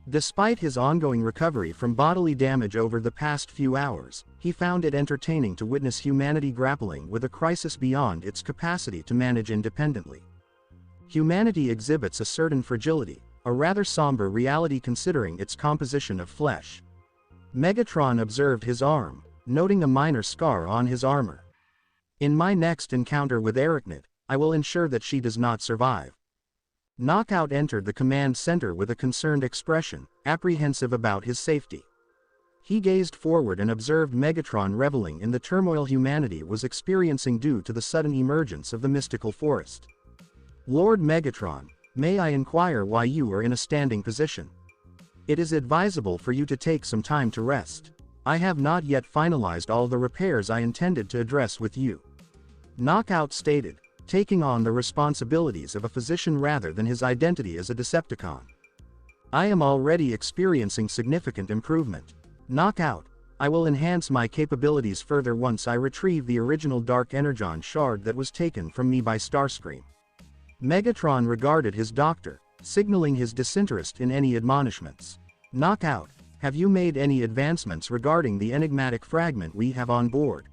Despite his ongoing recovery from bodily damage over the past few hours, he found it entertaining to witness humanity grappling with a crisis beyond its capacity to manage independently. Humanity exhibits a certain fragility, a rather somber reality considering its composition of flesh. Megatron observed his arm, noting a minor scar on his armor. In my next encounter with Arachnid, I will ensure that she does not survive. Knockout entered the command center with a concerned expression, apprehensive about his safety. He gazed forward and observed Megatron reveling in the turmoil humanity was experiencing due to the sudden emergence of the mystical forest. Lord Megatron, may I inquire why you are in a standing position? It is advisable for you to take some time to rest. I have not yet finalized all the repairs I intended to address with you. Knockout stated, taking on the responsibilities of a physician rather than his identity as a Decepticon. I am already experiencing significant improvement. Knockout, I will enhance my capabilities further once I retrieve the original Dark Energon shard that was taken from me by Starscream. Megatron regarded his doctor, signaling his disinterest in any admonishments. Knockout, have you made any advancements regarding the enigmatic fragment we have on board?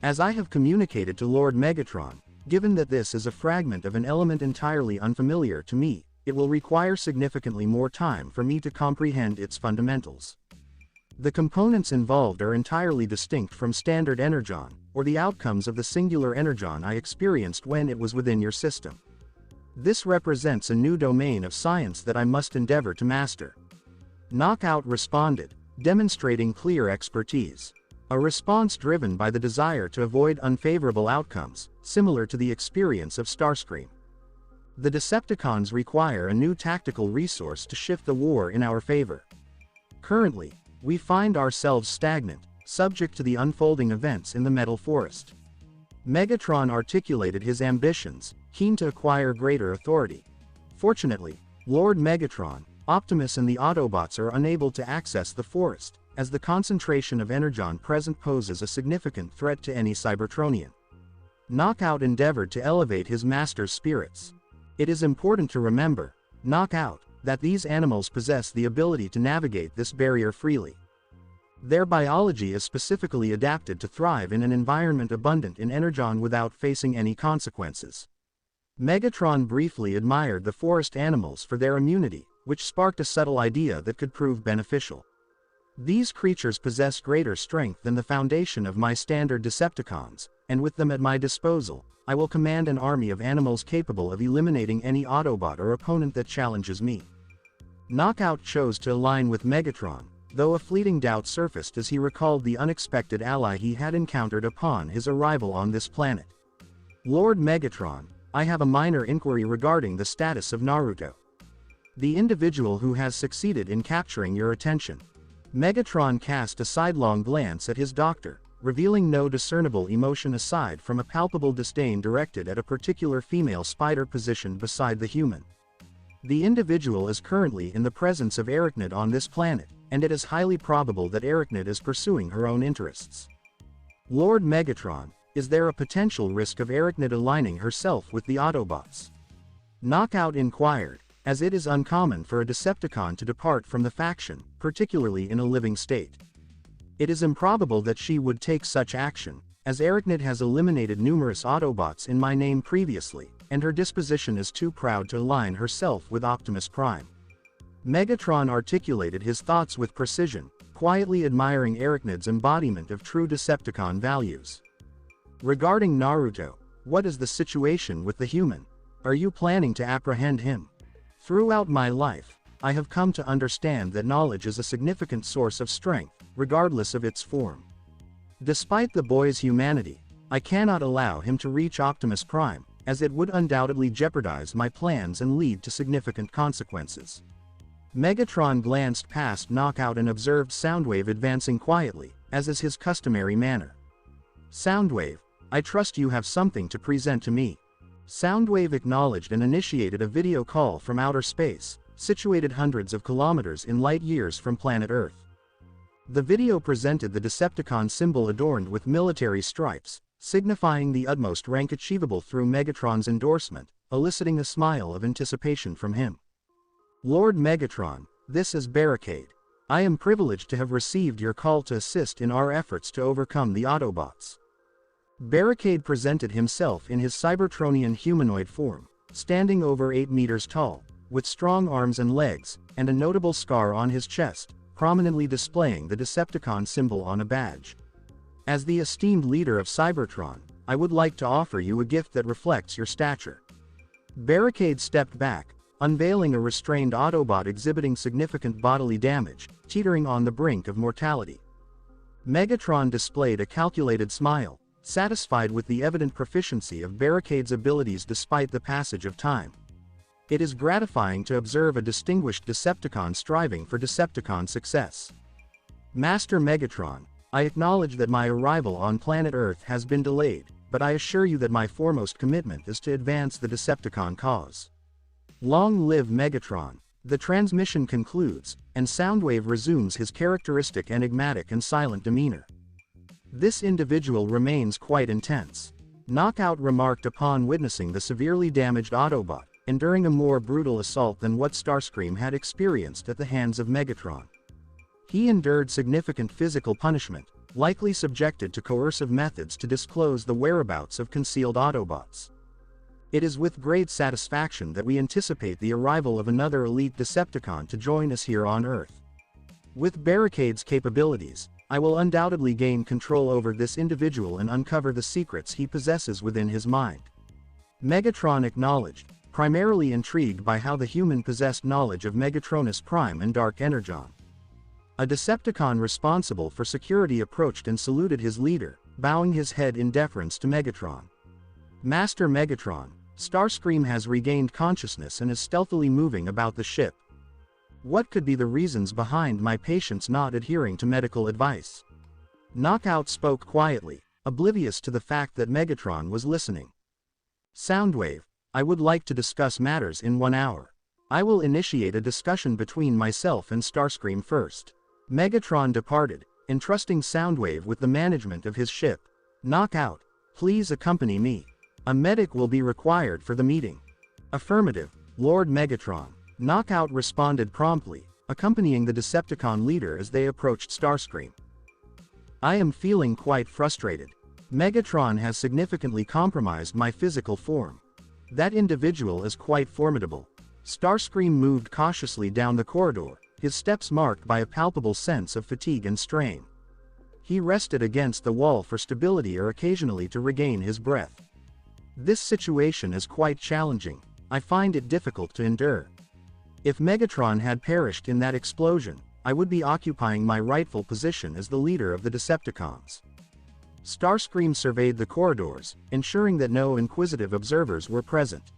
As I have communicated to Lord Megatron, given that this is a fragment of an element entirely unfamiliar to me, it will require significantly more time for me to comprehend its fundamentals. The components involved are entirely distinct from standard energon, or the outcomes of the singular energon I experienced when it was within your system. This represents a new domain of science that I must endeavor to master. Knockout responded, demonstrating clear expertise. A response driven by the desire to avoid unfavorable outcomes, similar to the experience of Starscream. The Decepticons require a new tactical resource to shift the war in our favor. Currently, we find ourselves stagnant, subject to the unfolding events in the Metal Forest. Megatron articulated his ambitions, keen to acquire greater authority. Fortunately, Lord Megatron, Optimus and the Autobots are unable to access the forest, as the concentration of energon present poses a significant threat to any Cybertronian. Knockout endeavored to elevate his master's spirits. It is important to remember, Knockout, that these animals possess the ability to navigate this barrier freely. Their biology is specifically adapted to thrive in an environment abundant in energon without facing any consequences. Megatron briefly admired the forest animals for their immunity, which sparked a subtle idea that could prove beneficial. These creatures possess greater strength than the foundation of my standard Decepticons, and with them at my disposal, I will command an army of animals capable of eliminating any Autobot or opponent that challenges me. Knockout chose to align with Megatron, though a fleeting doubt surfaced as he recalled the unexpected ally he had encountered upon his arrival on this planet. Lord Megatron, I have a minor inquiry regarding the status of Naruto. The individual who has succeeded in capturing your attention. Megatron cast a sidelong glance at his doctor, revealing no discernible emotion aside from a palpable disdain directed at a particular female spider positioned beside the human. The individual is currently in the presence of Arachnid on this planet, and it is highly probable that Arachnid is pursuing her own interests. Lord Megatron, is there a potential risk of Arachnid aligning herself with the Autobots? Knockout inquired, as it is uncommon for a Decepticon to depart from the faction, particularly in a living state. It is improbable that she would take such action, as Arachnid has eliminated numerous Autobots in my name previously, and her disposition is too proud to align herself with Optimus Prime. Megatron articulated his thoughts with precision, quietly admiring Arachnid's embodiment of true Decepticon values. Regarding Naruto, what is the situation with the human? Are you planning to apprehend him? Throughout my life, I have come to understand that knowledge is a significant source of strength, regardless of its form. Despite the boy's humanity, I cannot allow him to reach Optimus Prime, as it would undoubtedly jeopardize my plans and lead to significant consequences. Megatron glanced past Knockout and observed Soundwave advancing quietly, as is his customary manner. Soundwave, I trust you have something to present to me. Soundwave acknowledged and initiated a video call from outer space, situated hundreds of kilometers in light years from planet Earth. The video presented the Decepticon symbol adorned with military stripes, signifying the utmost rank achievable through Megatron's endorsement, eliciting a smile of anticipation from him. Lord Megatron, this is Barricade. I am privileged to have received your call to assist in our efforts to overcome the Autobots. Barricade presented himself in his Cybertronian humanoid form, standing over 8 meters tall, with strong arms and legs, and a notable scar on his chest, prominently displaying the Decepticon symbol on a badge. As the esteemed leader of Cybertron, I would like to offer you a gift that reflects your stature. Barricade stepped back, unveiling a restrained Autobot exhibiting significant bodily damage, teetering on the brink of mortality. Megatron displayed a calculated smile, satisfied with the evident proficiency of Barricade's abilities despite the passage of time. It is gratifying to observe a distinguished Decepticon striving for Decepticon success. Master Megatron, I acknowledge that my arrival on planet Earth has been delayed, but I assure you that my foremost commitment is to advance the Decepticon cause. Long live Megatron. The transmission concludes, and Soundwave resumes his characteristic enigmatic and silent demeanor. This individual remains quite intense. Knockout remarked upon witnessing the severely damaged Autobot, enduring a more brutal assault than what Starscream had experienced at the hands of Megatron. He endured significant physical punishment, likely subjected to coercive methods to disclose the whereabouts of concealed Autobots. It is with great satisfaction that we anticipate the arrival of another elite Decepticon to join us here on Earth. With Barricade's capabilities, I will undoubtedly gain control over this individual and uncover the secrets he possesses within his mind. Megatron acknowledged, primarily intrigued by how the human possessed knowledge of Megatronus Prime and Dark Energon. A Decepticon responsible for security approached and saluted his leader, bowing his head in deference to Megatron. Master Megatron, Starscream has regained consciousness and is stealthily moving about the ship. What could be the reasons behind my patient's not adhering to medical advice? Knockout spoke quietly, oblivious to the fact that Megatron was listening. Soundwave, I would like to discuss matters in 1 hour. I will initiate a discussion between myself and Starscream first. Megatron departed, entrusting Soundwave with the management of his ship. Knockout, please accompany me. A medic will be required for the meeting. Affirmative, Lord Megatron. Knockout responded promptly, accompanying the Decepticon leader as they approached Starscream. I am feeling quite frustrated. Megatron has significantly compromised my physical form. That individual is quite formidable. Starscream moved cautiously down the corridor, his steps marked by a palpable sense of fatigue and strain. He rested against the wall for stability or occasionally to regain his breath. This situation is quite challenging. I find it difficult to endure. If Megatron had perished in that explosion, I would be occupying my rightful position as the leader of the Decepticons. Starscream surveyed the corridors, ensuring that no inquisitive observers were present.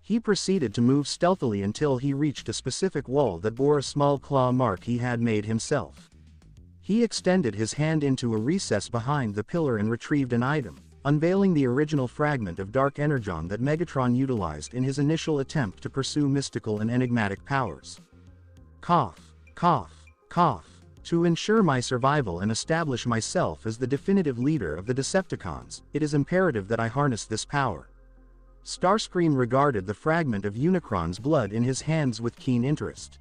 He proceeded to move stealthily until he reached a specific wall that bore a small claw mark he had made himself. He extended his hand into a recess behind the pillar and retrieved an item, unveiling the original fragment of dark energon that Megatron utilized in his initial attempt to pursue mystical and enigmatic powers. Cough, cough, cough. To ensure my survival and establish myself as the definitive leader of the Decepticons, it is imperative that I harness this power. Starscream regarded the fragment of Unicron's blood in his hands with keen interest.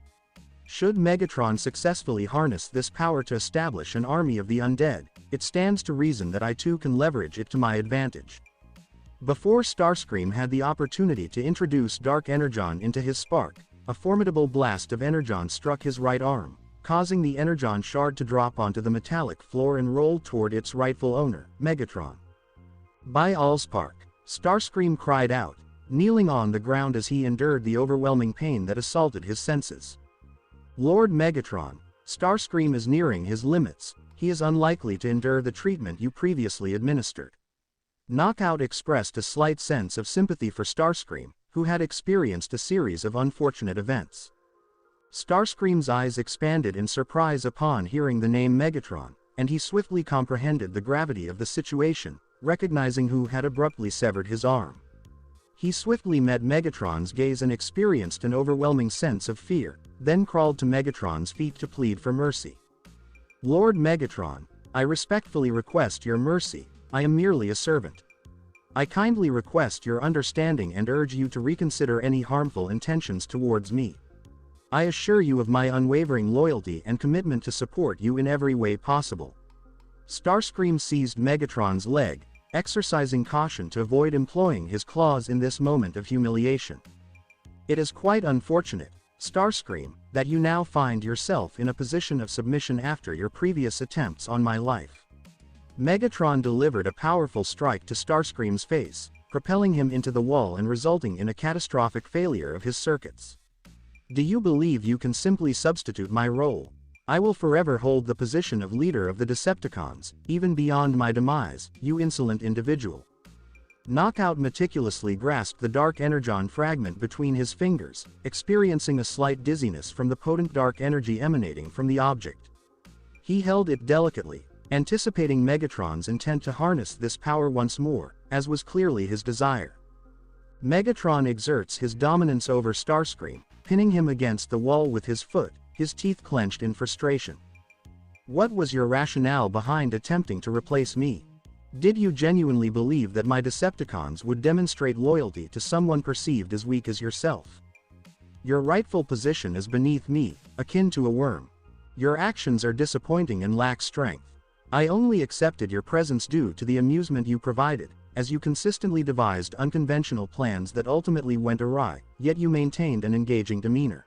Should Megatron successfully harness this power to establish an army of the undead, it stands to reason that I too can leverage it to my advantage. Before Starscream had the opportunity to introduce dark energon into his spark, a formidable blast of energon struck his right arm, causing the energon shard to drop onto the metallic floor and roll toward its rightful owner, Megatron. By Allspark, Starscream cried out, kneeling on the ground as he endured the overwhelming pain that assaulted his senses. Lord Megatron, Starscream is nearing his limits. He is unlikely to endure the treatment you previously administered. Knockout expressed a slight sense of sympathy for Starscream, who had experienced a series of unfortunate events. Starscream's eyes expanded in surprise upon hearing the name Megatron, and he swiftly comprehended the gravity of the situation, recognizing who had abruptly severed his arm. He swiftly met Megatron's gaze and experienced an overwhelming sense of fear, then crawled to Megatron's feet to plead for mercy. Lord Megatron, I respectfully request your mercy. I am merely a servant. I kindly request your understanding and urge you to reconsider any harmful intentions towards me. I assure you of my unwavering loyalty and commitment to support you in every way possible. Starscream seized Megatron's leg, exercising caution to avoid employing his claws in this moment of humiliation. It is quite unfortunate, Starscream, that you now find yourself in a position of submission after your previous attempts on my life. Megatron delivered a powerful strike to Starscream's face, propelling him into the wall and resulting in a catastrophic failure of his circuits. Do you believe you can simply substitute my role? I will forever hold the position of leader of the Decepticons, even beyond my demise, you insolent individual. Knockout meticulously grasped the dark energon fragment between his fingers, experiencing a slight dizziness from the potent dark energy emanating from the object. He held it delicately, anticipating Megatron's intent to harness this power once more, as was clearly his desire. Megatron exerts his dominance over Starscream, pinning him against the wall with his foot, his teeth clenched in frustration. What was your rationale behind attempting to replace me? Did you genuinely believe that my Decepticons would demonstrate loyalty to someone perceived as weak as yourself? Your rightful position is beneath me, akin to a worm. Your actions are disappointing and lack strength. I only accepted your presence due to the amusement you provided, as you consistently devised unconventional plans that ultimately went awry, yet you maintained an engaging demeanor.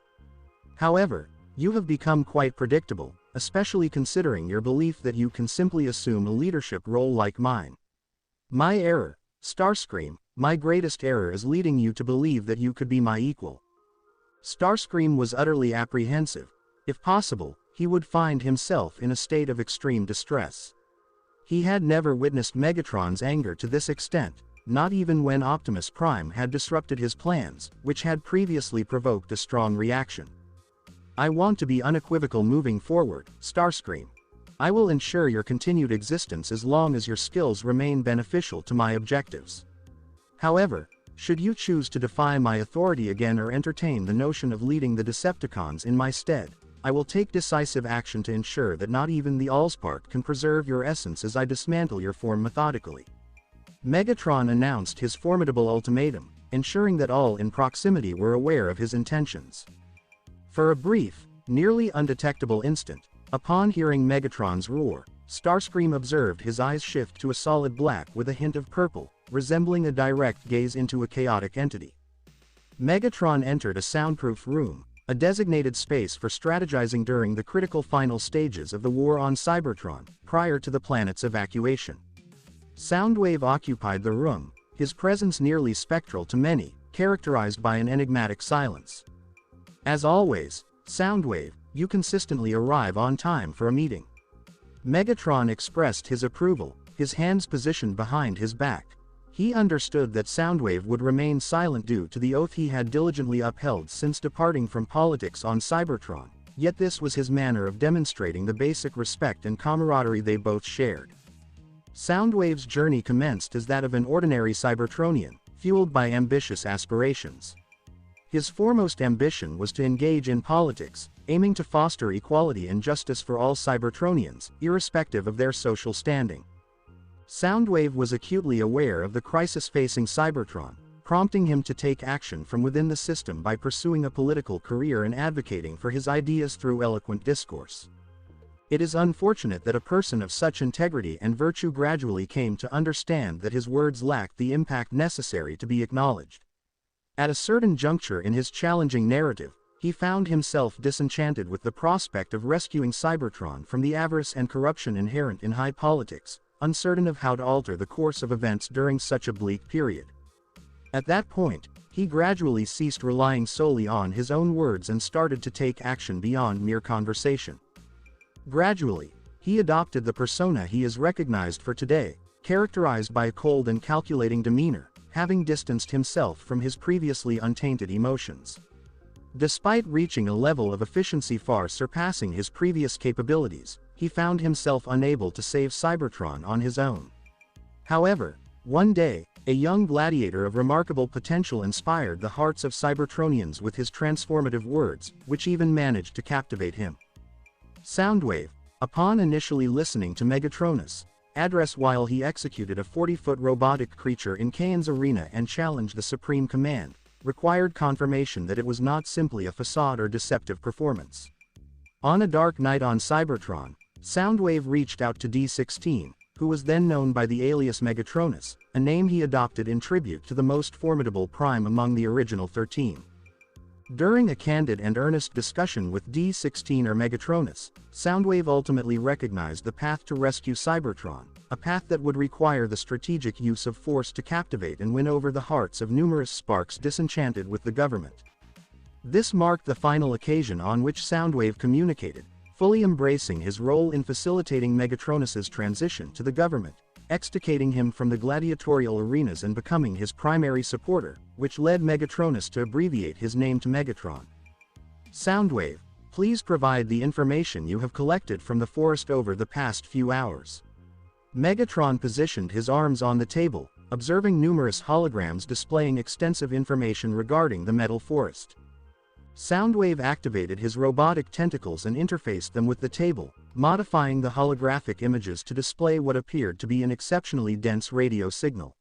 However, you have become quite predictable, especially considering your belief that you can simply assume a leadership role like mine. My error, Starscream, my greatest error is leading you to believe that you could be my equal. Starscream was utterly apprehensive. If possible, he would find himself in a state of extreme distress. He had never witnessed Megatron's anger to this extent, not even when Optimus Prime had disrupted his plans, which had previously provoked a strong reaction. "I want to be unequivocal moving forward, Starscream. I will ensure your continued existence as long as your skills remain beneficial to my objectives. However, should you choose to defy my authority again or entertain the notion of leading the Decepticons in my stead, I will take decisive action to ensure that not even the Allspark can preserve your essence as I dismantle your form methodically." Megatron announced his formidable ultimatum, ensuring that all in proximity were aware of his intentions. For a brief, nearly undetectable instant, upon hearing Megatron's roar, Starscream observed his eyes shift to a solid black with a hint of purple, resembling a direct gaze into a chaotic entity. Megatron entered a soundproof room, a designated space for strategizing during the critical final stages of the war on Cybertron, prior to the planet's evacuation. Soundwave occupied the room, his presence nearly spectral to many, characterized by an enigmatic silence. "As always, Soundwave, you consistently arrive on time for a meeting." Megatron expressed his approval, his hands positioned behind his back. He understood that Soundwave would remain silent due to the oath he had diligently upheld since departing from politics on Cybertron, yet this was his manner of demonstrating the basic respect and camaraderie they both shared. Soundwave's journey commenced as that of an ordinary Cybertronian, fueled by ambitious aspirations. His foremost ambition was to engage in politics, aiming to foster equality and justice for all Cybertronians, irrespective of their social standing. Soundwave was acutely aware of the crisis facing Cybertron, prompting him to take action from within the system by pursuing a political career and advocating for his ideas through eloquent discourse. It is unfortunate that a person of such integrity and virtue gradually came to understand that his words lacked the impact necessary to be acknowledged. At a certain juncture in his challenging narrative, he found himself disenchanted with the prospect of rescuing Cybertron from the avarice and corruption inherent in high politics, uncertain of how to alter the course of events during such a bleak period. At that point, he gradually ceased relying solely on his own words and started to take action beyond mere conversation. Gradually, he adopted the persona he is recognized for today, characterized by a cold and calculating demeanor, having distanced himself from his previously untainted emotions. Despite reaching a level of efficiency far surpassing his previous capabilities, he found himself unable to save Cybertron on his own. However, one day, a young gladiator of remarkable potential inspired the hearts of Cybertronians with his transformative words, which even managed to captivate him. Soundwave, upon initially listening to Megatron's address while he executed a 40-foot robotic creature in Kane's arena and challenged the Supreme Command, required confirmation that it was not simply a facade or deceptive performance. On a dark night on Cybertron, Soundwave reached out to D-16, who was then known by the alias Megatronus, a name he adopted in tribute to the most formidable prime among the original 13. During a candid and earnest discussion with D-16 or Megatronus, Soundwave ultimately recognized the path to rescue Cybertron, a path that would require the strategic use of force to captivate and win over the hearts of numerous sparks disenchanted with the government. This marked the final occasion on which Soundwave communicated, fully embracing his role in facilitating Megatronus's transition to the government, extricating him from the gladiatorial arenas and becoming his primary supporter, which led Megatronus to abbreviate his name to Megatron. Soundwave, please provide the information you have collected from the forest over the past few hours. Megatron positioned his arms on the table, observing numerous holograms displaying extensive information regarding the metal forest. Soundwave activated his robotic tentacles and interfaced them with the table, modifying the holographic images to display what appeared to be an exceptionally dense radio signal.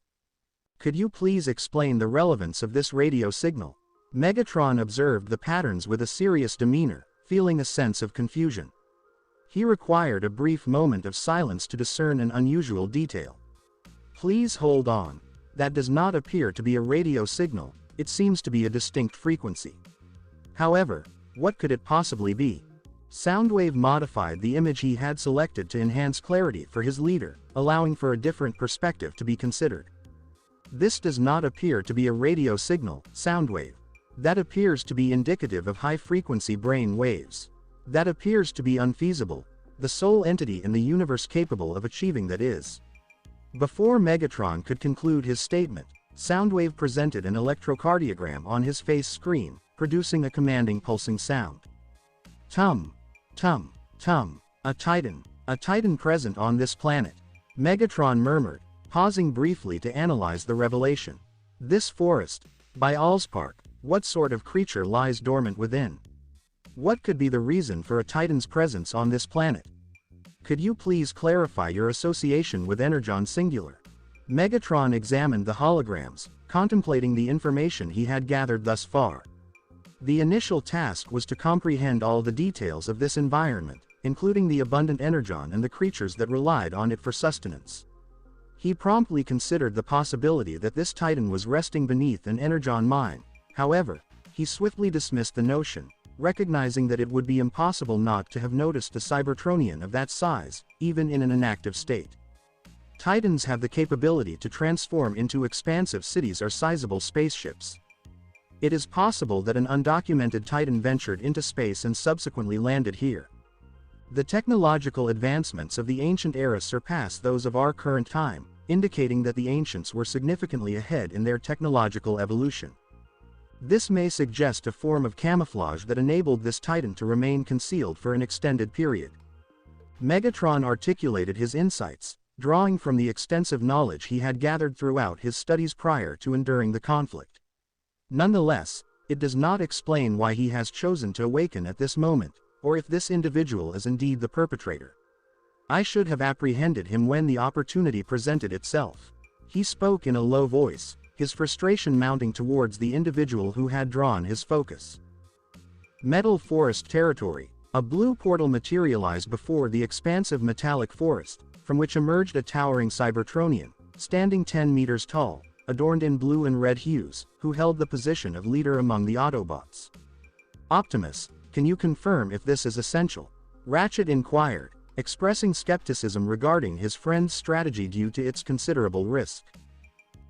Could you please explain the relevance of this radio signal? Megatron observed the patterns with a serious demeanor, feeling a sense of confusion. He required a brief moment of silence to discern an unusual detail. Please hold on. That does not appear to be a radio signal, it seems to be a distinct frequency. However, what could it possibly be? Soundwave modified the image he had selected to enhance clarity for his leader, allowing for a different perspective to be considered. This does not appear to be a radio signal, Soundwave. That appears to be indicative of high-frequency brain waves. That appears to be unfeasible. The sole entity in the universe capable of achieving that is. Before Megatron could conclude his statement, Soundwave presented an electrocardiogram on his face screen, producing a commanding pulsing sound. Tum. Tum. Tum. A Titan present on this planet. Megatron murmured, pausing briefly to analyze the revelation. This forest. By Allspark, what sort of creature lies dormant within? What could be the reason for a Titan's presence on this planet? Could you please clarify your association with Energon Singular? Megatron examined the holograms, contemplating the information he had gathered thus far. The initial task was to comprehend all the details of this environment, including the abundant energon and the creatures that relied on it for sustenance. He promptly considered the possibility that this Titan was resting beneath an energon mine. However, he swiftly dismissed the notion, recognizing that it would be impossible not to have noticed a Cybertronian of that size, even in an inactive state. Titans have the capability to transform into expansive cities or sizable spaceships. It is possible that an undocumented Titan ventured into space and subsequently landed here. The technological advancements of the ancient era surpass those of our current time, indicating that the ancients were significantly ahead in their technological evolution. This may suggest a form of camouflage that enabled this Titan to remain concealed for an extended period. Megatron articulated his insights, drawing from the extensive knowledge he had gathered throughout his studies prior to enduring the conflict. Nonetheless, it does not explain why he has chosen to awaken at this moment, or if this individual is indeed the perpetrator. I should have apprehended him when the opportunity presented itself. He spoke in a low voice, his frustration mounting towards the individual who had drawn his focus. Metal Forest Territory. A blue portal materialized before the expansive metallic forest, from which emerged a towering Cybertronian, standing 10 meters tall, adorned in blue and red hues, who held the position of leader among the Autobots. Optimus, can you confirm if this is essential? Ratchet inquired, expressing skepticism regarding his friend's strategy due to its considerable risk.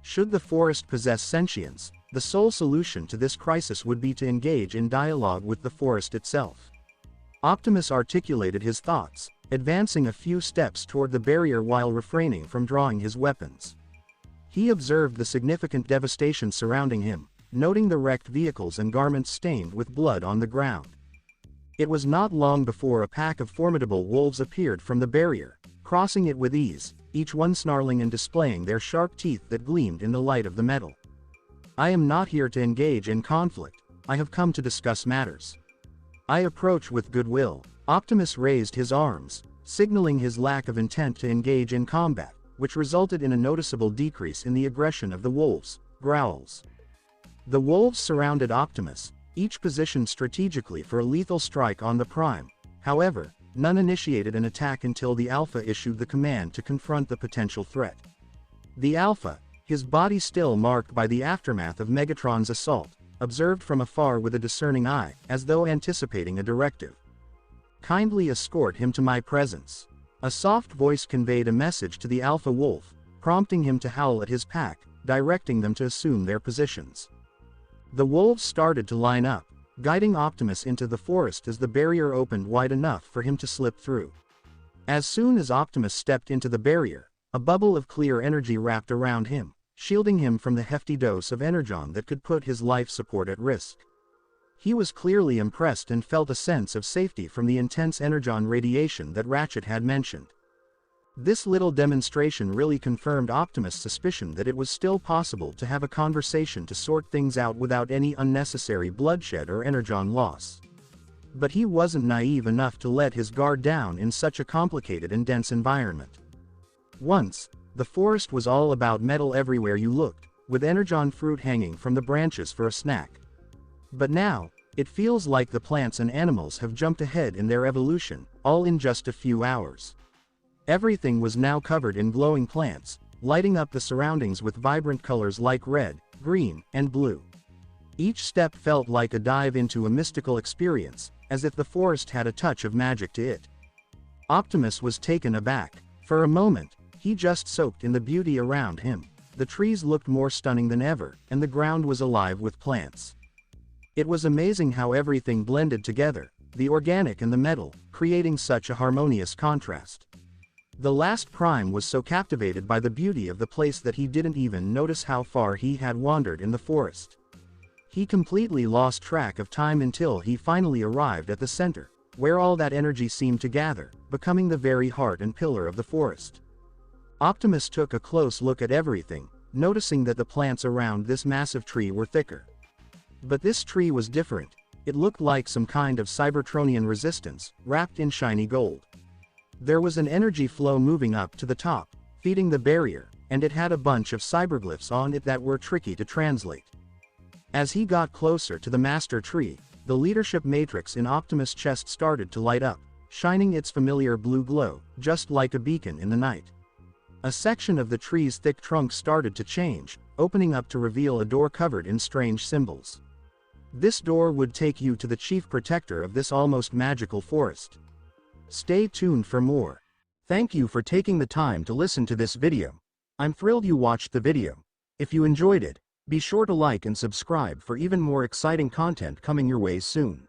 Should the forest possess sentience, the sole solution to this crisis would be to engage in dialogue with the forest itself. Optimus articulated his thoughts, advancing a few steps toward the barrier while refraining from drawing his weapons. He observed the significant devastation surrounding him, noting the wrecked vehicles and garments stained with blood on the ground. It was not long before a pack of formidable wolves appeared from the barrier, crossing it with ease, each one snarling and displaying their sharp teeth that gleamed in the light of the metal. I am not here to engage in conflict, I have come to discuss matters. I approach with goodwill. Optimus raised his arms, signaling his lack of intent to engage in combat, which resulted in a noticeable decrease in the aggression of the wolves. Growls. The wolves surrounded Optimus, each positioned strategically for a lethal strike on the Prime. However, none initiated an attack until the Alpha issued the command to confront the potential threat. The Alpha, his body still marked by the aftermath of Megatron's assault, observed from afar with a discerning eye, as though anticipating a directive. Kindly escort him to my presence. A soft voice conveyed a message to the Alpha Wolf, prompting him to howl at his pack, directing them to assume their positions. The wolves started to line up, guiding Optimus into the forest as the barrier opened wide enough for him to slip through. As soon as Optimus stepped into the barrier, a bubble of clear energy wrapped around him, shielding him from the hefty dose of energon that could put his life support at risk. He was clearly impressed and felt a sense of safety from the intense energon radiation that Ratchet had mentioned. This little demonstration really confirmed Optimus' suspicion that it was still possible to have a conversation to sort things out without any unnecessary bloodshed or energon loss. But he wasn't naive enough to let his guard down in such a complicated and dense environment. Once, the forest was all about metal everywhere you looked, with energon fruit hanging from the branches for a snack. But now, it feels like the plants and animals have jumped ahead in their evolution, all in just a few hours. Everything was now covered in glowing plants, lighting up the surroundings with vibrant colors like red, green, and blue. Each step felt like a dive into a mystical experience, as if the forest had a touch of magic to it. Optimus was taken aback. For a moment, he just soaked in the beauty around him. The trees looked more stunning than ever, and the ground was alive with plants. It was amazing how everything blended together, the organic and the metal, creating such a harmonious contrast. The last prime was so captivated by the beauty of the place that he didn't even notice how far he had wandered in the forest. He completely lost track of time until he finally arrived at the center, where all that energy seemed to gather, becoming the very heart and pillar of the forest. Optimus took a close look at everything, noticing that the plants around this massive tree were thicker. But this tree was different. It looked like some kind of Cybertronian resistance, wrapped in shiny gold. There was an energy flow moving up to the top, feeding the barrier, and it had a bunch of cyberglyphs on it that were tricky to translate. As he got closer to the master tree, the leadership matrix in Optimus' chest started to light up, shining its familiar blue glow, just like a beacon in the night. A section of the tree's thick trunk started to change, opening up to reveal a door covered in strange symbols. This door would take you to the chief protector of this almost magical forest. Stay tuned for more. Thank you for taking the time to listen to this video. I'm thrilled you watched the video. If you enjoyed it, be sure to like and subscribe for even more exciting content coming your way soon.